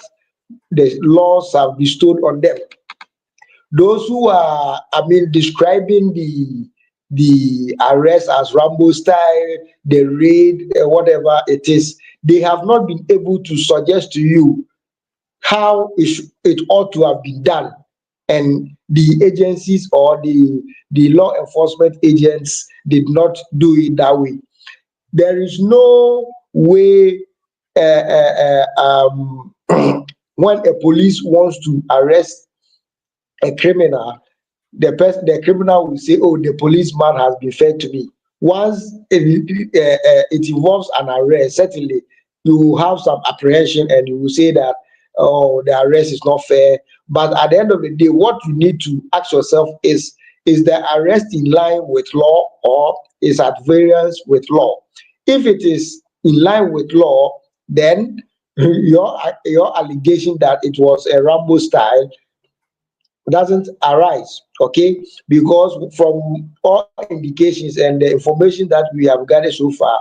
the laws have bestowed on them. Those who are, describing the arrest as Rambo style, the raid, whatever it is, they have not been able to suggest to you how it ought to have been done, and the agencies or the law enforcement agents did not do it that way. There is no way when a police wants to arrest a criminal, the criminal will say, "Oh, the policeman has been fair to me." Once it involves an arrest, certainly you will have some apprehension and you will say that, "Oh, the arrest is not fair." But at the end of the day, what you need to ask yourself is the arrest in line with law or is at variance with law? If it is in line with law, then your allegation that it was a Rambo style doesn't arise, okay? Because from all indications and the information that we have gathered so far,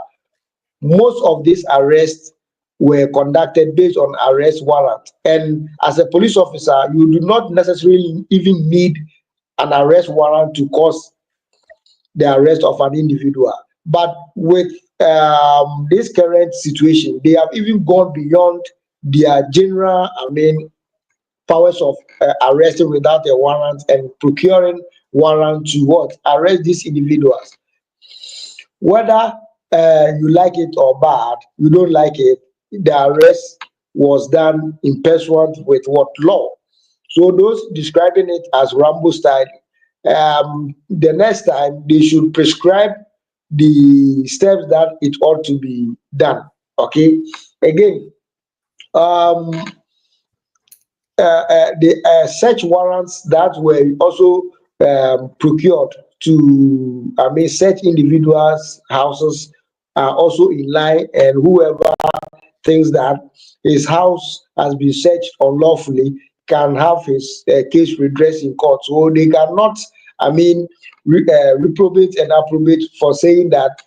most of these arrests were conducted based on arrest warrant. And as a police officer, you do not necessarily even need an arrest warrant to cause the arrest of an individual. But with this current situation, they have even gone beyond their general, powers of arresting without a warrant and procuring warrant to what? Arrest these individuals. Whether you like it or bad, you don't like it, the arrest was done in pursuant with what law. So those describing it as Rambo style, the next time they should prescribe the steps that it ought to be done. Okay. Again, the search warrants that were also procured to, search individuals' houses are also in line, and whoever thinks that his house has been searched unlawfully can have his case redressed in court. So they cannot, reprobate and approbate for saying that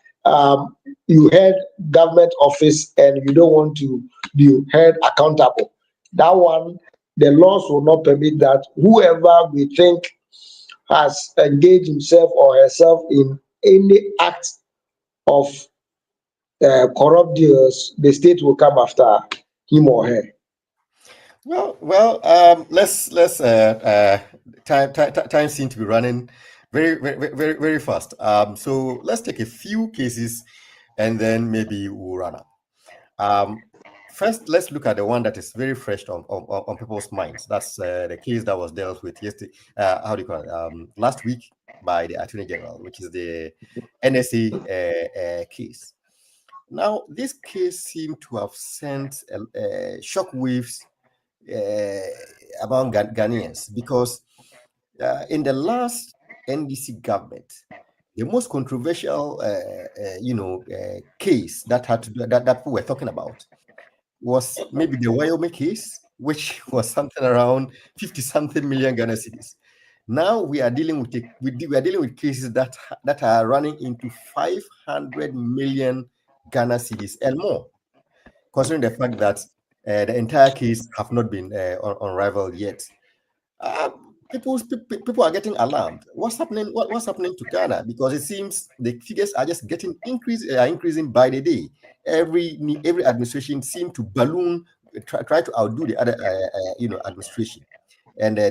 you held government office and you don't want to be held accountable. That one, the laws will not permit that. Whoever we think has engaged himself or herself in any act of corrupt deals, the state will come after him or her. Well, let's time seems to be running very fast. So let's take a few cases and then maybe we'll run up. First, let's look at the one that is very fresh on people's minds. That's the case that was dealt with yesterday. Last week by the Attorney General, which is the NSA case. Now, this case seemed to have sent shockwaves among Ghanaians because in the last NDC government, the most controversial, case that had to do, that people were talking about was maybe the Wyoming case, which was something around 50-something million Ghana cedis. Now we are dealing with cases that are running into 500 million Ghana cedis and more, considering the fact that the entire case have not been unraveled yet. People are getting alarmed. What's happening? What's happening to Ghana? Because it seems the figures are just getting increasing by the day. Every administration seems to balloon, try to outdo the other administration, and the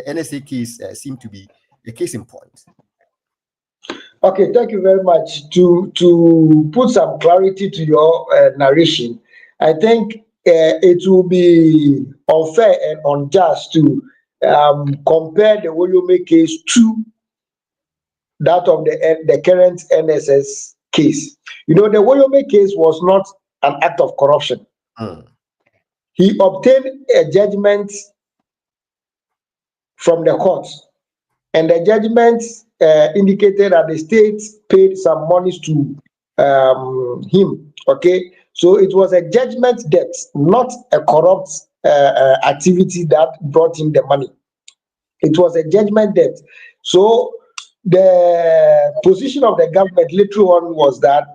NSA case seemed to be a case in point. Okay, thank you very much. To put some clarity to your narration, I think it will be unfair and unjust to compare the Woyome case to that of the current NSS case. You know, the Woyome case was not an act of corruption. He obtained a judgment from the court, and the judgment indicated that the state paid some monies to him. Okay, so it was a judgment debt, not a corrupt activity that brought him the money. It was a judgment debt. So the position of the government later on was that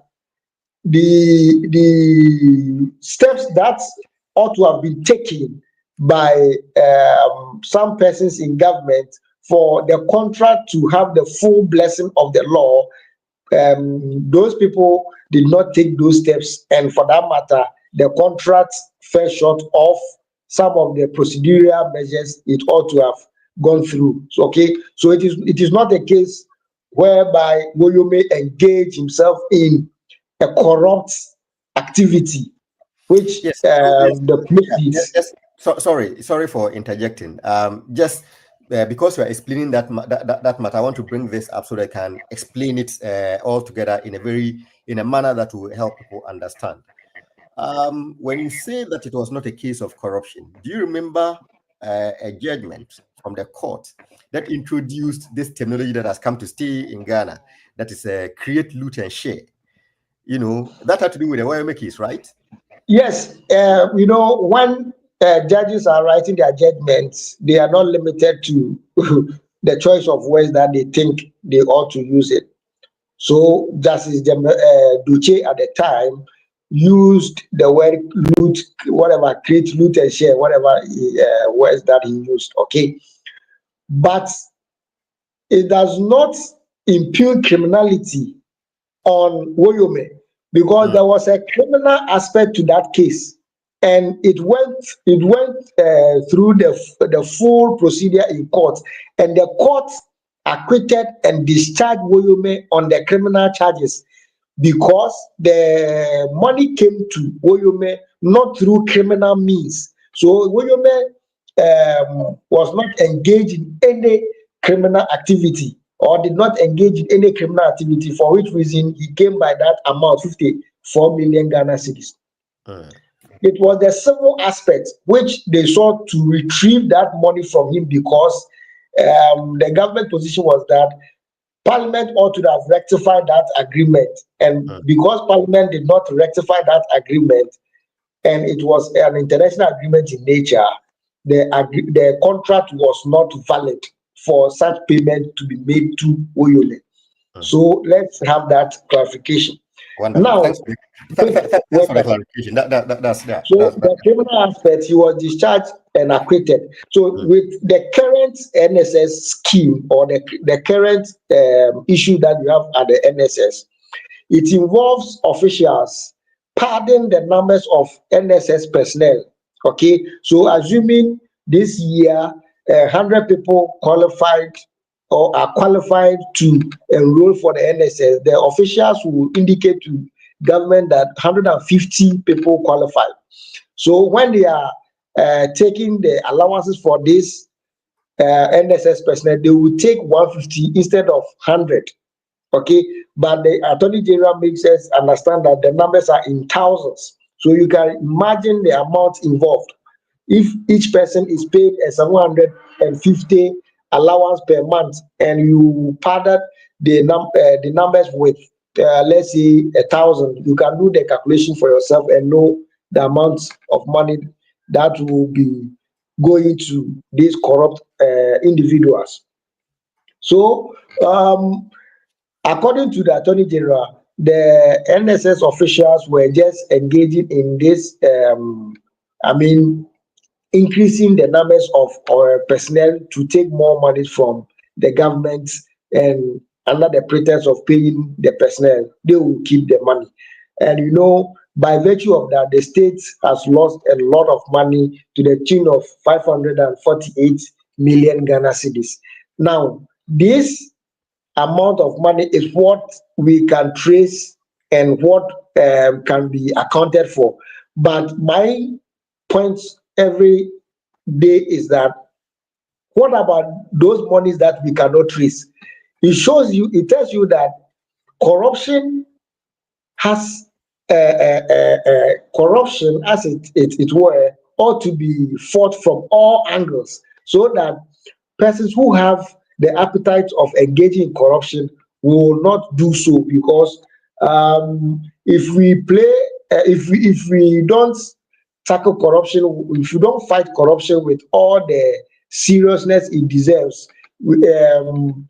the steps that ought to have been taken by some persons in government for the contract to have the full blessing of the law, those people did not take those steps, and for that matter, the contract fell short of some of the procedural measures it ought to have gone through. So, okay, so it is not a case whereby Woyome engaged himself in a corrupt activity, which sorry for interjecting. Just because we are explaining that matter, I want to bring this up so that I can explain it all together in a manner that will help people understand. When you say that it was not a case of corruption, do you remember a judgment from the court that introduced this terminology that has come to stay in Ghana, that is create, loot, and share? You know, that had to do with the Wyoming case, right? Yes. You know, when judges are writing their judgments, they are not limited to the choice of words that they think they ought to use it. So Justice Duce at the time used the word loot, whatever, create, loot, and share, whatever words that he used, okay? But it does not impute criminality on Woyome, because there was a criminal aspect to that case, and it went through the full procedure in court, and the court acquitted and discharged Woyome on the criminal charges, because the money came to Woyome not through criminal means. So Woyome was not engaged in any criminal activity, or did not engage in any criminal activity, for which reason he came by that amount, 54 million Ghana cedis. It was the civil aspect which they sought to retrieve that money from him, because the government position was that Parliament ought to have rectified that agreement, and because Parliament did not rectify that agreement, and it was an international agreement in nature, the contract was not valid for such payment to be made to Woyome. So let's have that clarification. Wonderful. Now, thanks for the clarification. That's the criminal aspect, he was discharged and acquitted. So with the current NSS scheme, or the current issue that you have at the NSS, it involves officials padding the numbers of NSS personnel. Okay, so assuming this year 100 people qualified or are qualified to enroll for the NSS, the officials will indicate to government that 150 people qualified. So when they are taking the allowances for this NSS personnel, they will take 150 instead of 100. Okay, but the Attorney General makes us understand that the numbers are in thousands. So you can imagine the amount involved. If each person is paid a 750 allowance per month, and you padded the numbers with let's say 1,000, you can do the calculation for yourself and know the amount of money that will be going to these corrupt individuals. So, according to the Attorney General, the NSS officials were just engaging in this, increasing the numbers of personnel to take more money from the government, and under the pretense of paying the personnel, they will keep the money. And by virtue of that, the state has lost a lot of money to the tune of 548 million Ghana cedis. Now, this amount of money is what we can trace and what can be accounted for. But my point every day is that, what about those monies that we cannot trace? It tells you that corruption has corruption, as it were, ought to be fought from all angles, so that persons who have the appetite of engaging in corruption will not do so. Because if we don't tackle corruption, if we don't fight corruption with all the seriousness it deserves,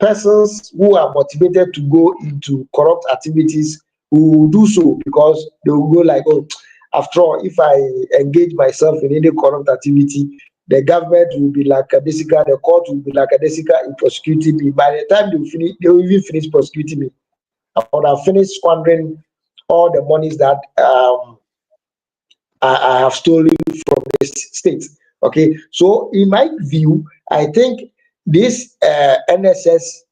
persons who are motivated to go into corrupt activities will do so, because they will go like, oh, after all, if I engage myself in any corrupt activity, the government will be like a Desica, the court will be like a Desica in prosecuting me. By the time they will even finish prosecuting me, I would have finished squandering all the monies that I have stolen from the state. Okay, so in my view, I think this NSS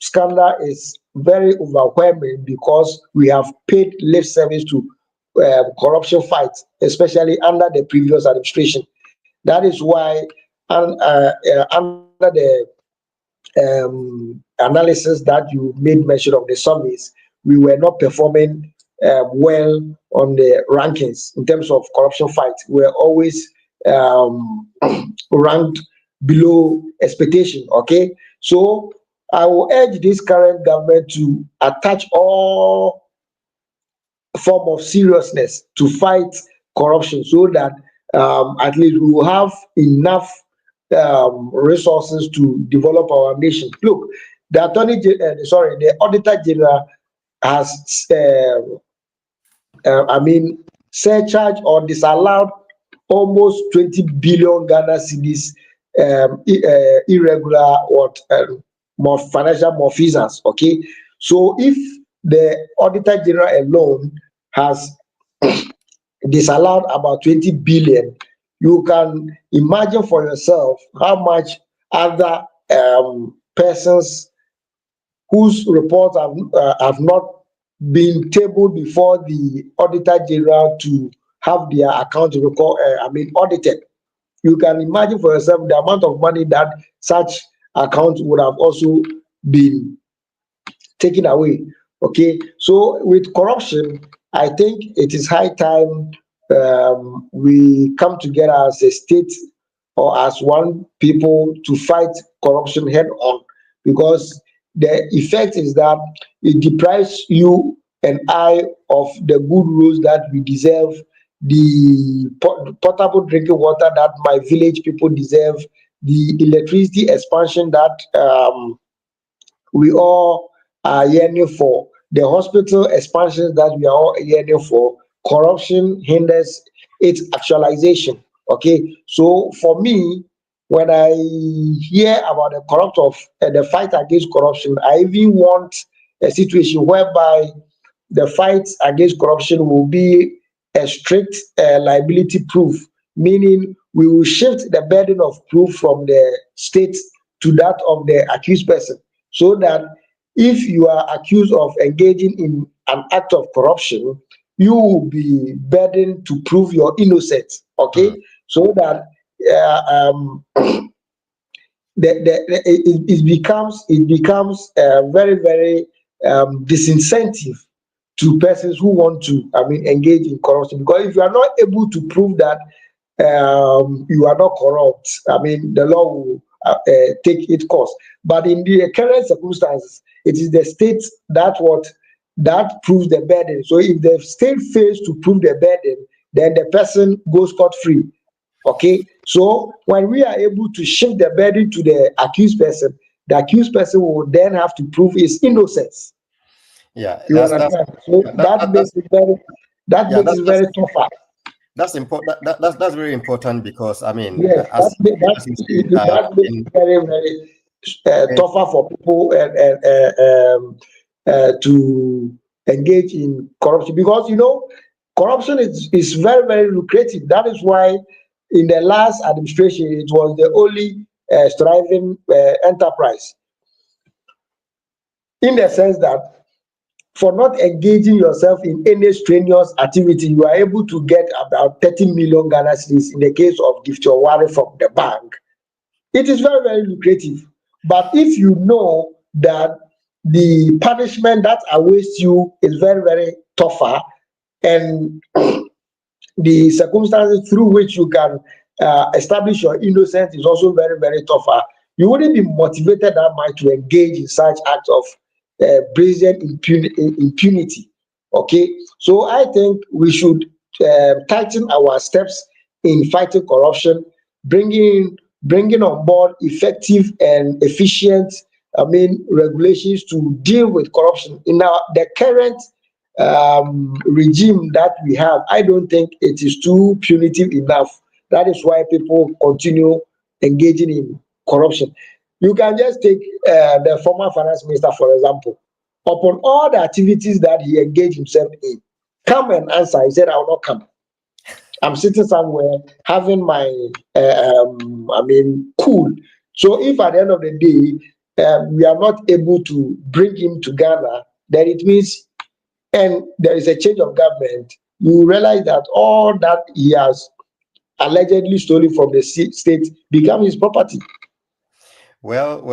scandal is very overwhelming, because we have paid lip service to corruption fights, especially under the previous administration. That is why, under the analysis that you made mention of the surveys, we were not performing well on the rankings in terms of corruption fight. We were always ranked below expectation. Okay, so I will urge this current government to attach all form of seriousness to fight corruption, so that at least we will have enough resources to develop our nation. Look, the Auditor General has surcharged or disallowed almost 20 billion Ghana cedis irregular financial malfeasance. Okay, so if the Auditor General alone has disallowed about 20 billion, you can imagine for yourself how much other persons whose reports have not been tabled before the Auditor General to have their account audited. You can imagine for yourself the amount of money that such accounts would have also been taken away. Okay, so with corruption, I think it is high time we come together as a state or as one people to fight corruption head on, because the effect is that it deprives you and I of the good roads that we deserve, the potable drinking water that my village people deserve, the electricity expansion that we all are yearning for, the hospital expansions that we are all yearning for. Corruption hinders its actualization. Okay, so for me, when I hear about the fight against corruption, I even want a situation whereby the fight against corruption will be a strict liability proof, meaning we will shift the burden of proof from the state to that of the accused person, so that if you are accused of engaging in an act of corruption, you will be burdened to prove your innocence. Okay, so that it becomes very, very disincentive to persons who want to engage in corruption, because if you are not able to prove that you are not corrupt, the law will take its course. But in the current circumstances, it is the state that proves the burden. So if the state fails to prove the burden, then the person goes scot-free. Okay, so when we are able to shift the burden to the accused person will then have to prove his innocence. Yeah, You understand? So that makes it very tougher. That's important. That's very important because I mean, yes, that makes it very, very tougher for people to engage in corruption, because corruption is very, very lucrative. That is why in the last administration it was the only thriving enterprise, in the sense that for not engaging yourself in any strenuous activity, you are able to get about 30 million Ghana cedis in the case of gift or wari from the bank. It is very, very lucrative. But if you know that the punishment that awaits you is very, very tougher, and the circumstances through which you can establish your innocence is also very, very tougher, you wouldn't be motivated that much to engage in such acts of brazen impunity. Okay, so I think we should tighten our steps in fighting corruption, bringing on board effective and efficient, regulations to deal with corruption. In the current regime that we have, I don't think it is too punitive enough. That is why people continue engaging in corruption. You can just take the former finance minister, for example. Upon all the activities that he engaged himself in, come and answer. He said, I will not come. I'm sitting somewhere having my, cool. So if at the end of the day, we are not able to bring him to Ghana, then it means, and there is a change of government, you realize that all that he has allegedly stolen from the state become his property. Well,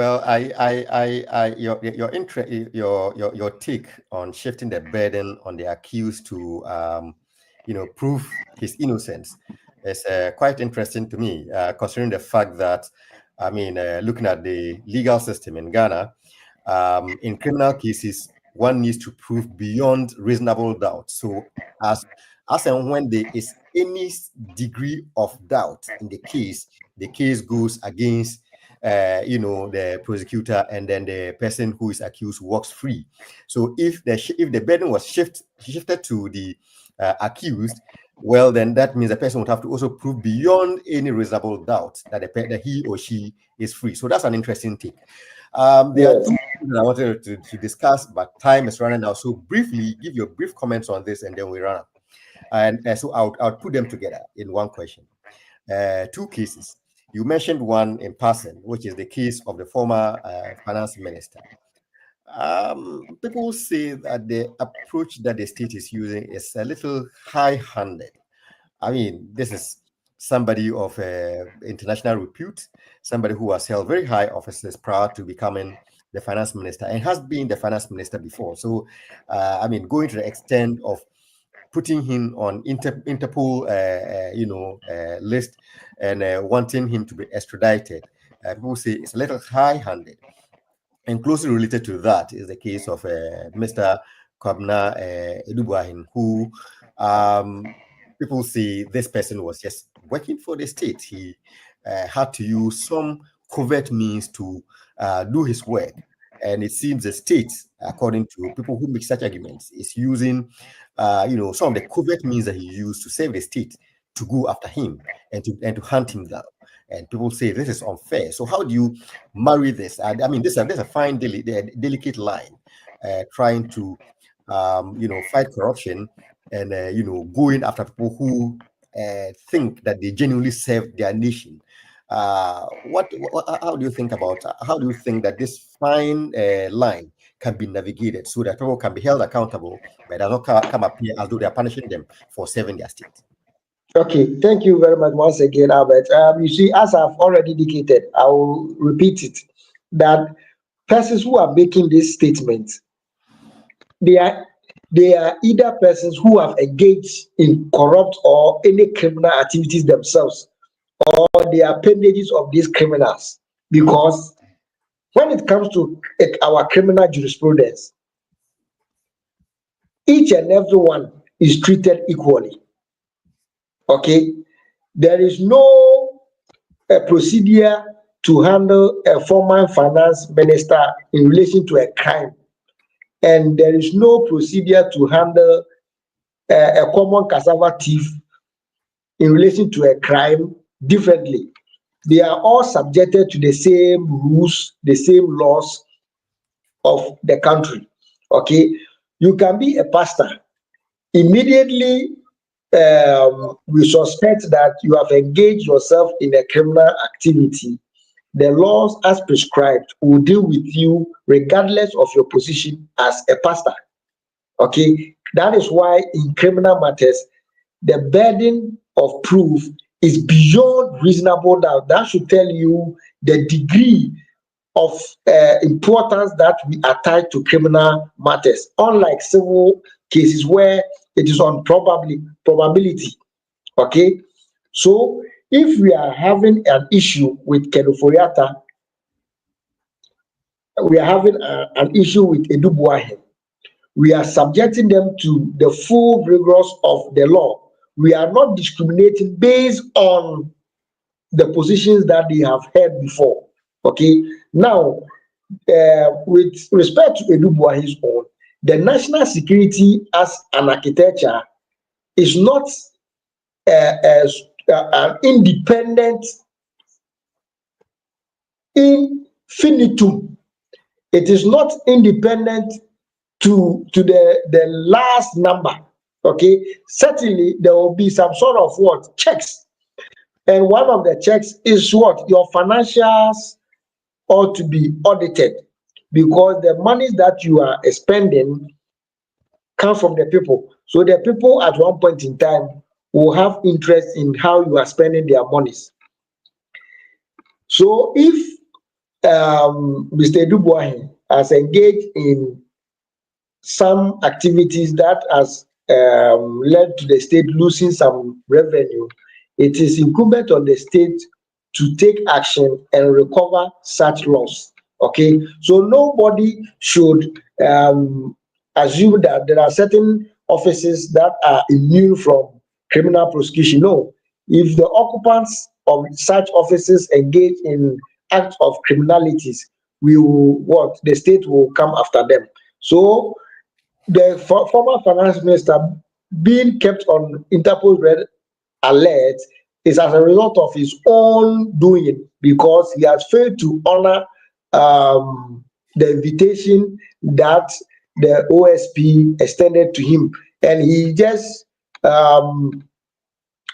your interest, your take on shifting the burden on the accused to, prove his innocence is quite interesting to me, considering the fact that, looking at the legal system in Ghana, in criminal cases, one needs to prove beyond reasonable doubt. So, as and when there is any degree of doubt in the case goes against the prosecutor, and then the person who is accused walks free. So if the burden was shifted to the accused, well, then that means the person would have to also prove beyond any reasonable doubt that he or she is free. So that's an interesting take. There are two things that I wanted to discuss, but time is running out. So briefly, give your brief comments on this, and then we run up. And so I'll put them together in one question. Two cases. You mentioned one in passing, which is the case of the former finance minister. People say that the approach that the state is using is a little high-handed. I mean, this is somebody of international repute, somebody who has held very high offices prior to becoming the finance minister and has been the finance minister before. So, going to the extent of putting him on Interpol, list and wanting him to be extradited. People say it's a little high-handed. And closely related to that is the case of Mr. Kwabena Edubuahin, who people say this person was just working for the state. He had to use some covert means to do his work. And it seems the state, according to people who make such arguments, is using, some of the covert means that he used to save the state to go after him and to hunt him down. And people say this is unfair. So how do you marry this? There's a fine, delicate line, trying to, fight corruption and, going after people who think that they genuinely serve their nation. How do you think that this fine line can be navigated so that people can be held accountable, but does not come up here as though they are punishing them for serving their state? Okay, thank you very much once again, Albert. You see, as I've already indicated, I will repeat it, that persons who are making this statement, they are either persons who have engaged in corrupt or any criminal activities themselves, or they are appendages of these criminals. Because when it comes to our criminal jurisprudence, each and every one is treated equally. Okay, there is no procedure to handle a former finance minister in relation to a crime, and there is no procedure to handle a common cassava thief in relation to a crime differently. They are all subjected to the same rules, the same laws of the country. Okay, you can be a pastor. Immediately, we suspect that you have engaged yourself in a criminal activity. The laws as prescribed will deal with you regardless of your position as a pastor. Okay, that is why in criminal matters, the burden of proof is beyond reasonable doubt. That should tell you the degree of importance that we attach to criminal matters, unlike civil cases where it is on probability. Okay, so if we are having an issue with Kenuforiata, we are having an issue with Edubuahe, we are subjecting them to the full rigors of the law. We are not discriminating based on the positions that they have held before. Okay, now with respect to Edubuahe's own, the national security as an architecture is not an independent infinitum. It is not independent to the last number. Okay, certainly there will be some sort of what checks, and one of the checks is what your financials ought to be audited, because the monies that you are spending come from the people. So the people at one point in time will have interest in how you are spending their monies. So if Mr. Dubois has engaged in some activities that has led to the state losing some revenue, it is incumbent on the state to take action and recover such loss. Okay, so nobody should assume that there are certain offices that are immune from criminal prosecution. No, if the occupants of such offices engage in acts of criminalities, we will what the state will come after them. So the former finance minister being kept on Interpol red alert is as a result of his own doing, because he has failed to honor the invitation that the OSP extended to him, and he just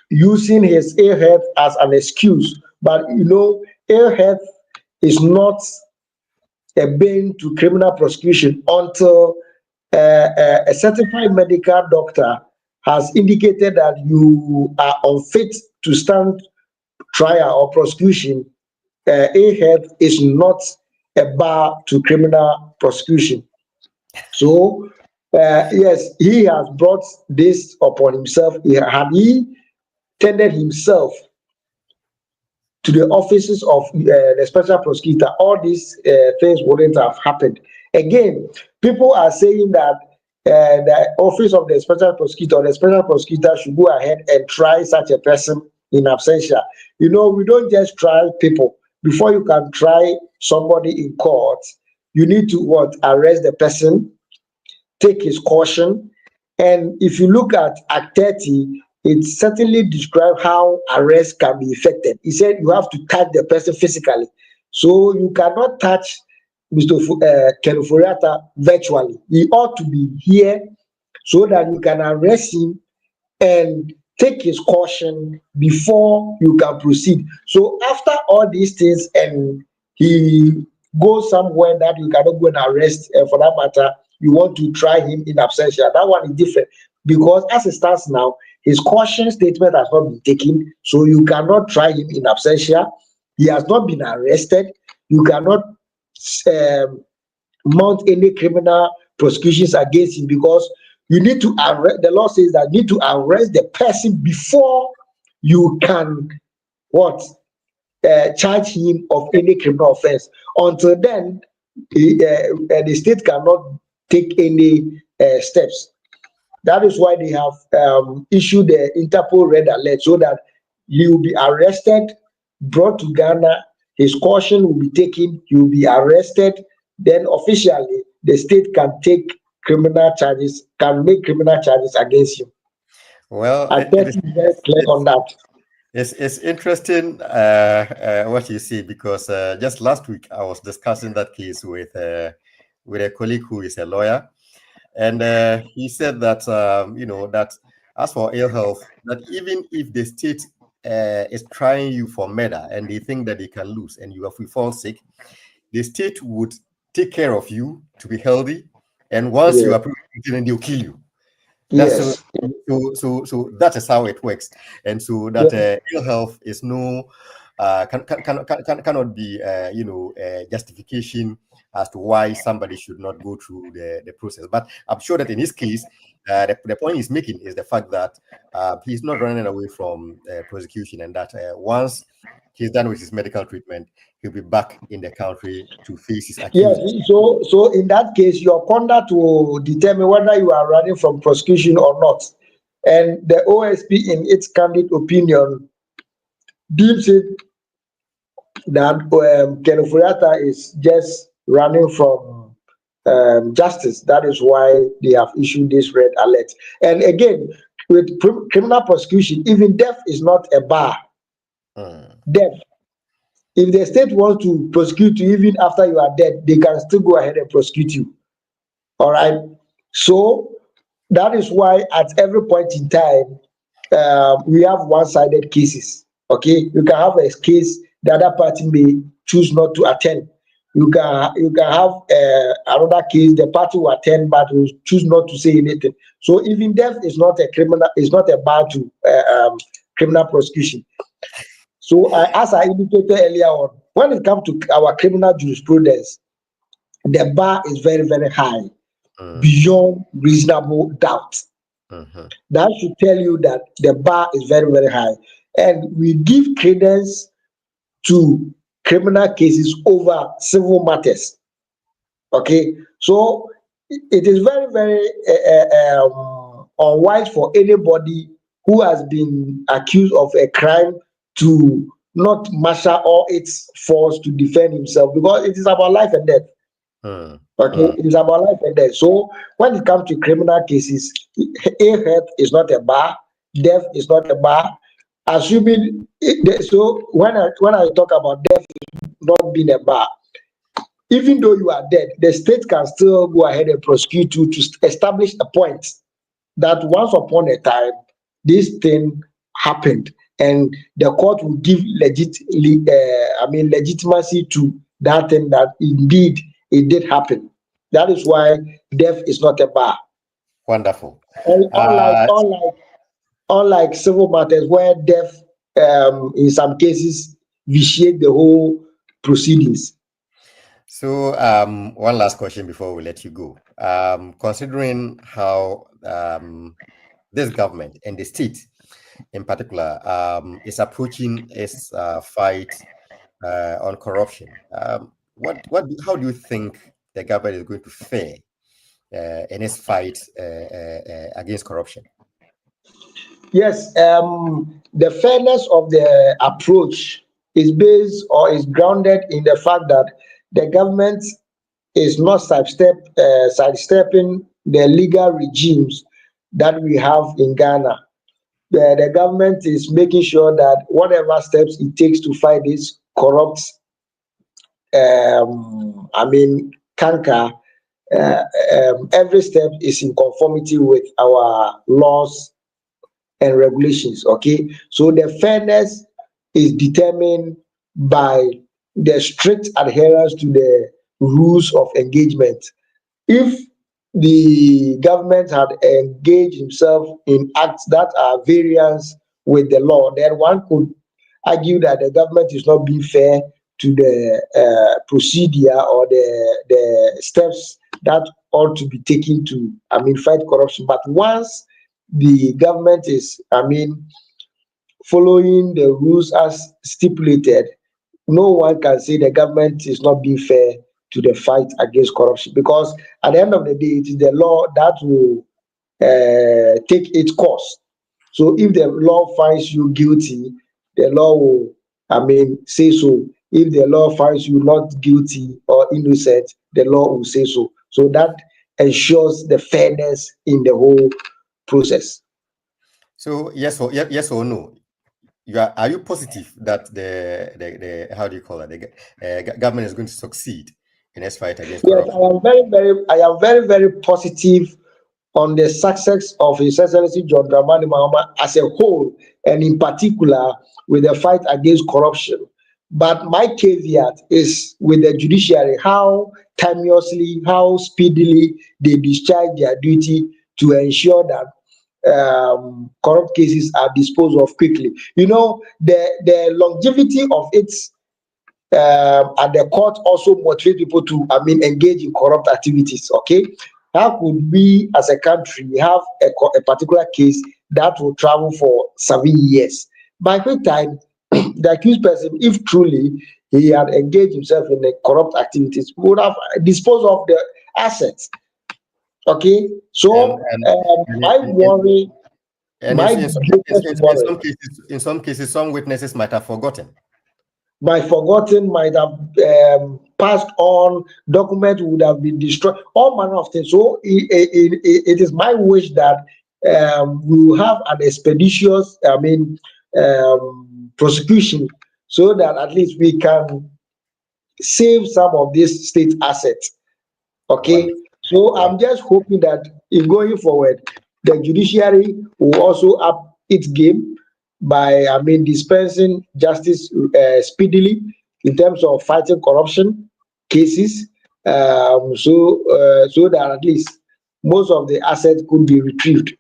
using his ill health as an excuse. But you know, ill health is not a bane to criminal prosecution until a certified medical doctor has indicated that you are unfit to stand trial or prosecution. Ill health is not a bar to criminal prosecution. So, yes, he has brought this upon himself. Had he tendered himself to the offices of the special prosecutor, all these things wouldn't have happened. Again, people are saying that the office of the special prosecutor or the special prosecutor should go ahead and try such a person in absentia. You know, we don't just try people. Before you can try somebody in court, you need to what? Arrest the person, take his caution. And if you look at Act 30, it certainly describes how arrest can be effected. He said you have to touch the person physically. So you cannot touch Mr. Kenuforiata virtually. He ought to be here so that you can arrest him and take his caution before you can proceed. So after all these things, and he goes somewhere that you cannot go and arrest, for that matter, you want to try him in absentia. That one is different, because as it stands now, his caution statement has not been taken, so you cannot try him in absentia. He has not been arrested. You cannot mount any criminal prosecutions against him, because you need to arrest. The law says that you need to arrest the person before you can what charge him of any criminal offense. Until then, the state cannot take any steps. That is why they have issued the Interpol red alert, so that he will be arrested, brought to Ghana, his caution will be taken, he will be arrested, then officially the state can make criminal charges against him. Well, I think he's very clear on that. It's interesting what you see, because just last week I was discussing that case with a colleague who is a lawyer, and he said that that as for ill health, that even if the state is trying you for murder and they think that they can lose and you fall sick, the state would take care of you to be healthy, and once you are proven, then they'll kill you. Yes. So that is how it works, and so that ill health is no cannot be justification as to why somebody should not go through the process. But I'm sure that in his case, the point he's making is the fact that he's not running away from prosecution, and that once he's done with his medical treatment, he'll be back in the country to face his accusers. Yes, so in that case, your conduct will determine whether you are running from prosecution or not. And the OSP, in its candid opinion, deems it that Kenofuriata is just running from justice. That is why they have issued this red alert. And again, with criminal prosecution, even death is not a bar. Death. If the state wants to prosecute you even after you are dead, they can still go ahead and prosecute you. All right. So that is why at every point in time, we have one-sided cases. Okay, you can have a case the other party may choose not to attend. You can have another case the party will attend but will choose not to say anything. So even death is not a bar to criminal prosecution. So as I indicated earlier on, when it comes to our criminal jurisprudence, the bar is very, very high, beyond reasonable doubt. That should tell you that the bar is very, very high. And we give credence to criminal cases over civil matters. Okay, so it is very, very unwise for anybody who has been accused of a crime to not marshal all its force to defend himself, because it is about life and death. Okay, it is about life and death. So when it comes to criminal cases, ill health is not a bar, death is not a bar. Assuming so, when I talk about death not being a bar, even though you are dead, the state can still go ahead and prosecute you to establish a point that once upon a time this thing happened, and the court will give legitimacy to that thing, that indeed it did happen. That is why death is not a bar. Wonderful. Unlike civil matters where death, in some cases, vitiate the whole proceedings. So one last question before we let you go. Considering how this government and the state in particular is approaching its fight on corruption, how do you think the government is going to fare in its fight against corruption? Yes, the fairness of the approach is based or is grounded in the fact that the government is not sidestepping the legal regimes that we have in Ghana. The government is making sure that whatever steps it takes to fight this corrupt, canker, every step is in conformity with our laws and regulations. Okay, so the fairness is determined by the strict adherence to the rules of engagement. If the government had engaged himself in acts that are variance with the law, then one could argue that the government is not being fair to the procedure or the steps that ought to be taken to fight corruption. But once the government is following the rules as stipulated, no one can say the government is not being fair to the fight against corruption, because at the end of the day, it is the law that will take its course. So if the law finds you guilty, the law will, say so. If the law finds you not guilty or innocent, the law will say so. So that ensures the fairness in the whole process. So yes or no? Are you positive that the how do you call it, the government is going to succeed in its fight against Yes, corruption? I am very, very positive on the success of His Excellency John Dramani Mahama as a whole, and in particular with the fight against corruption. But my caveat is with the judiciary, how timeously, how speedily they discharge their duty to ensure that corrupt cases are disposed of quickly. You know, the longevity of its and the court also motivate people to, engage in corrupt activities. Okay, how could we, as a country, have a particular case that will travel for 7 years? By which time, the accused person, if truly he had engaged himself in the corrupt activities, would have disposed of the assets. Okay, so my worry, my greatest worry, in some cases, some witnesses might have forgotten. Might have passed on, document would have been destroyed, all manner of things. So it is my wish that we will have an expeditious, prosecution, so that at least we can save some of these state assets. Okay, so I'm just hoping that in going forward, the judiciary will also up its game by dispensing justice speedily in terms of fighting corruption cases, so that at least most of the assets could be retrieved.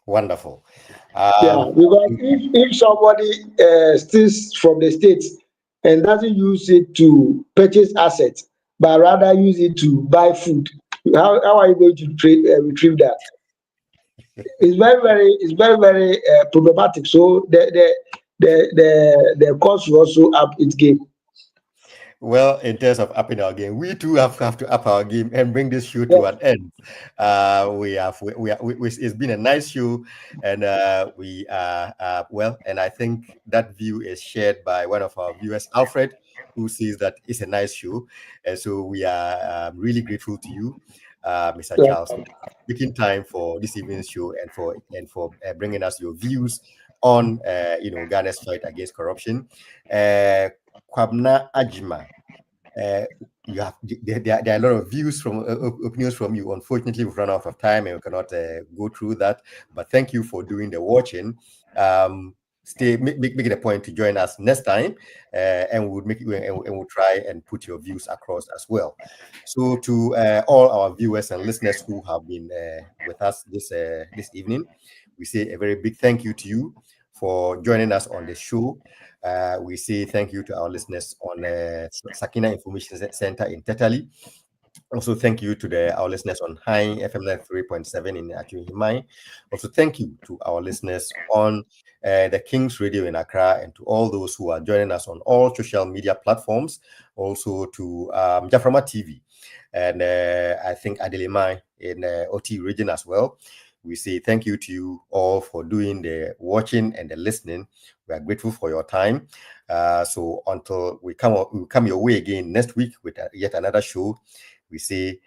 Wonderful. Because if somebody steals from the states and doesn't use it to purchase assets, but rather use it to buy food, how are you going to retrieve that? It's very, very problematic. So the court should also up its game. Well, in terms of upping our game, we too have to up our game and bring this show to an end. It's been a nice show, and we are well, and I think that view is shared by one of our viewers, Alfred, who says that it's a nice show, and so we are really grateful to you, Mr. Charles, taking time for this evening's show and for bringing us your views on Ghana's fight against corruption. Kwabna Ajima, there are a lot of views from opinions from you. Unfortunately, we've run out of time and we cannot go through that. But thank you for doing the watching. Make it a point to join us next time, and we'll try and put your views across as well. So to all our viewers and listeners who have been with us this evening, we say a very big thank you to you for joining us on the show. We say thank you to our listeners on Sakina Information Center in Tetali. Also, thank you to our listeners on High FM 3.7 in Atuhimai. Also, thank you to our listeners on the King's Radio in Accra, and to all those who are joining us on all social media platforms. Also to Jaframa TV, and I think Adelimai in OT region as well. We say thank you to you all for doing the watching and the listening. We are grateful for your time. So until we come your way again next week with yet another show, we say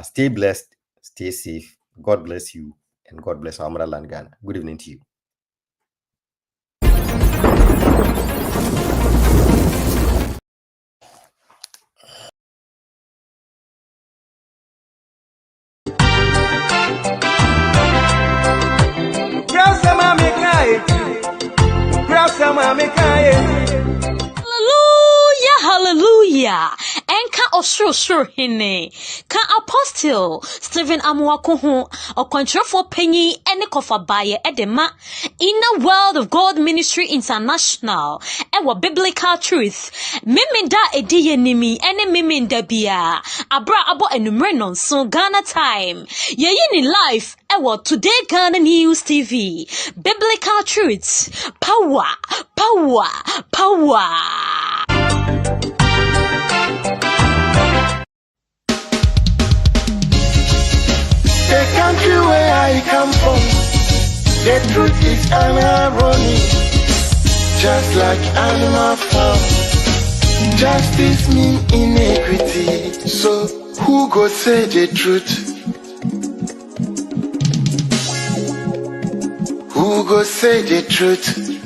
stay blessed, stay safe. God bless you, and God bless our motherland, Ghana. Good evening to you. Hallelujah, hallelujah. Enka osro hine. Ka Apostle Stephen Amuakuhu, Okontrofo Penyi, ene kofa baye edema. Inner World of God Ministry International. Ewa Biblical Truth. Miminda ediye nimi, ene miminda biya. Abra abo enumre nonson Ghana time. Yeyini life. Ewa TodayGhanaNews TV. Biblical Truths. Power, power, power. The country where I come from, the truth is irony. Just like animal farm, justice mean inequity. So who go say the truth? Who go say the truth?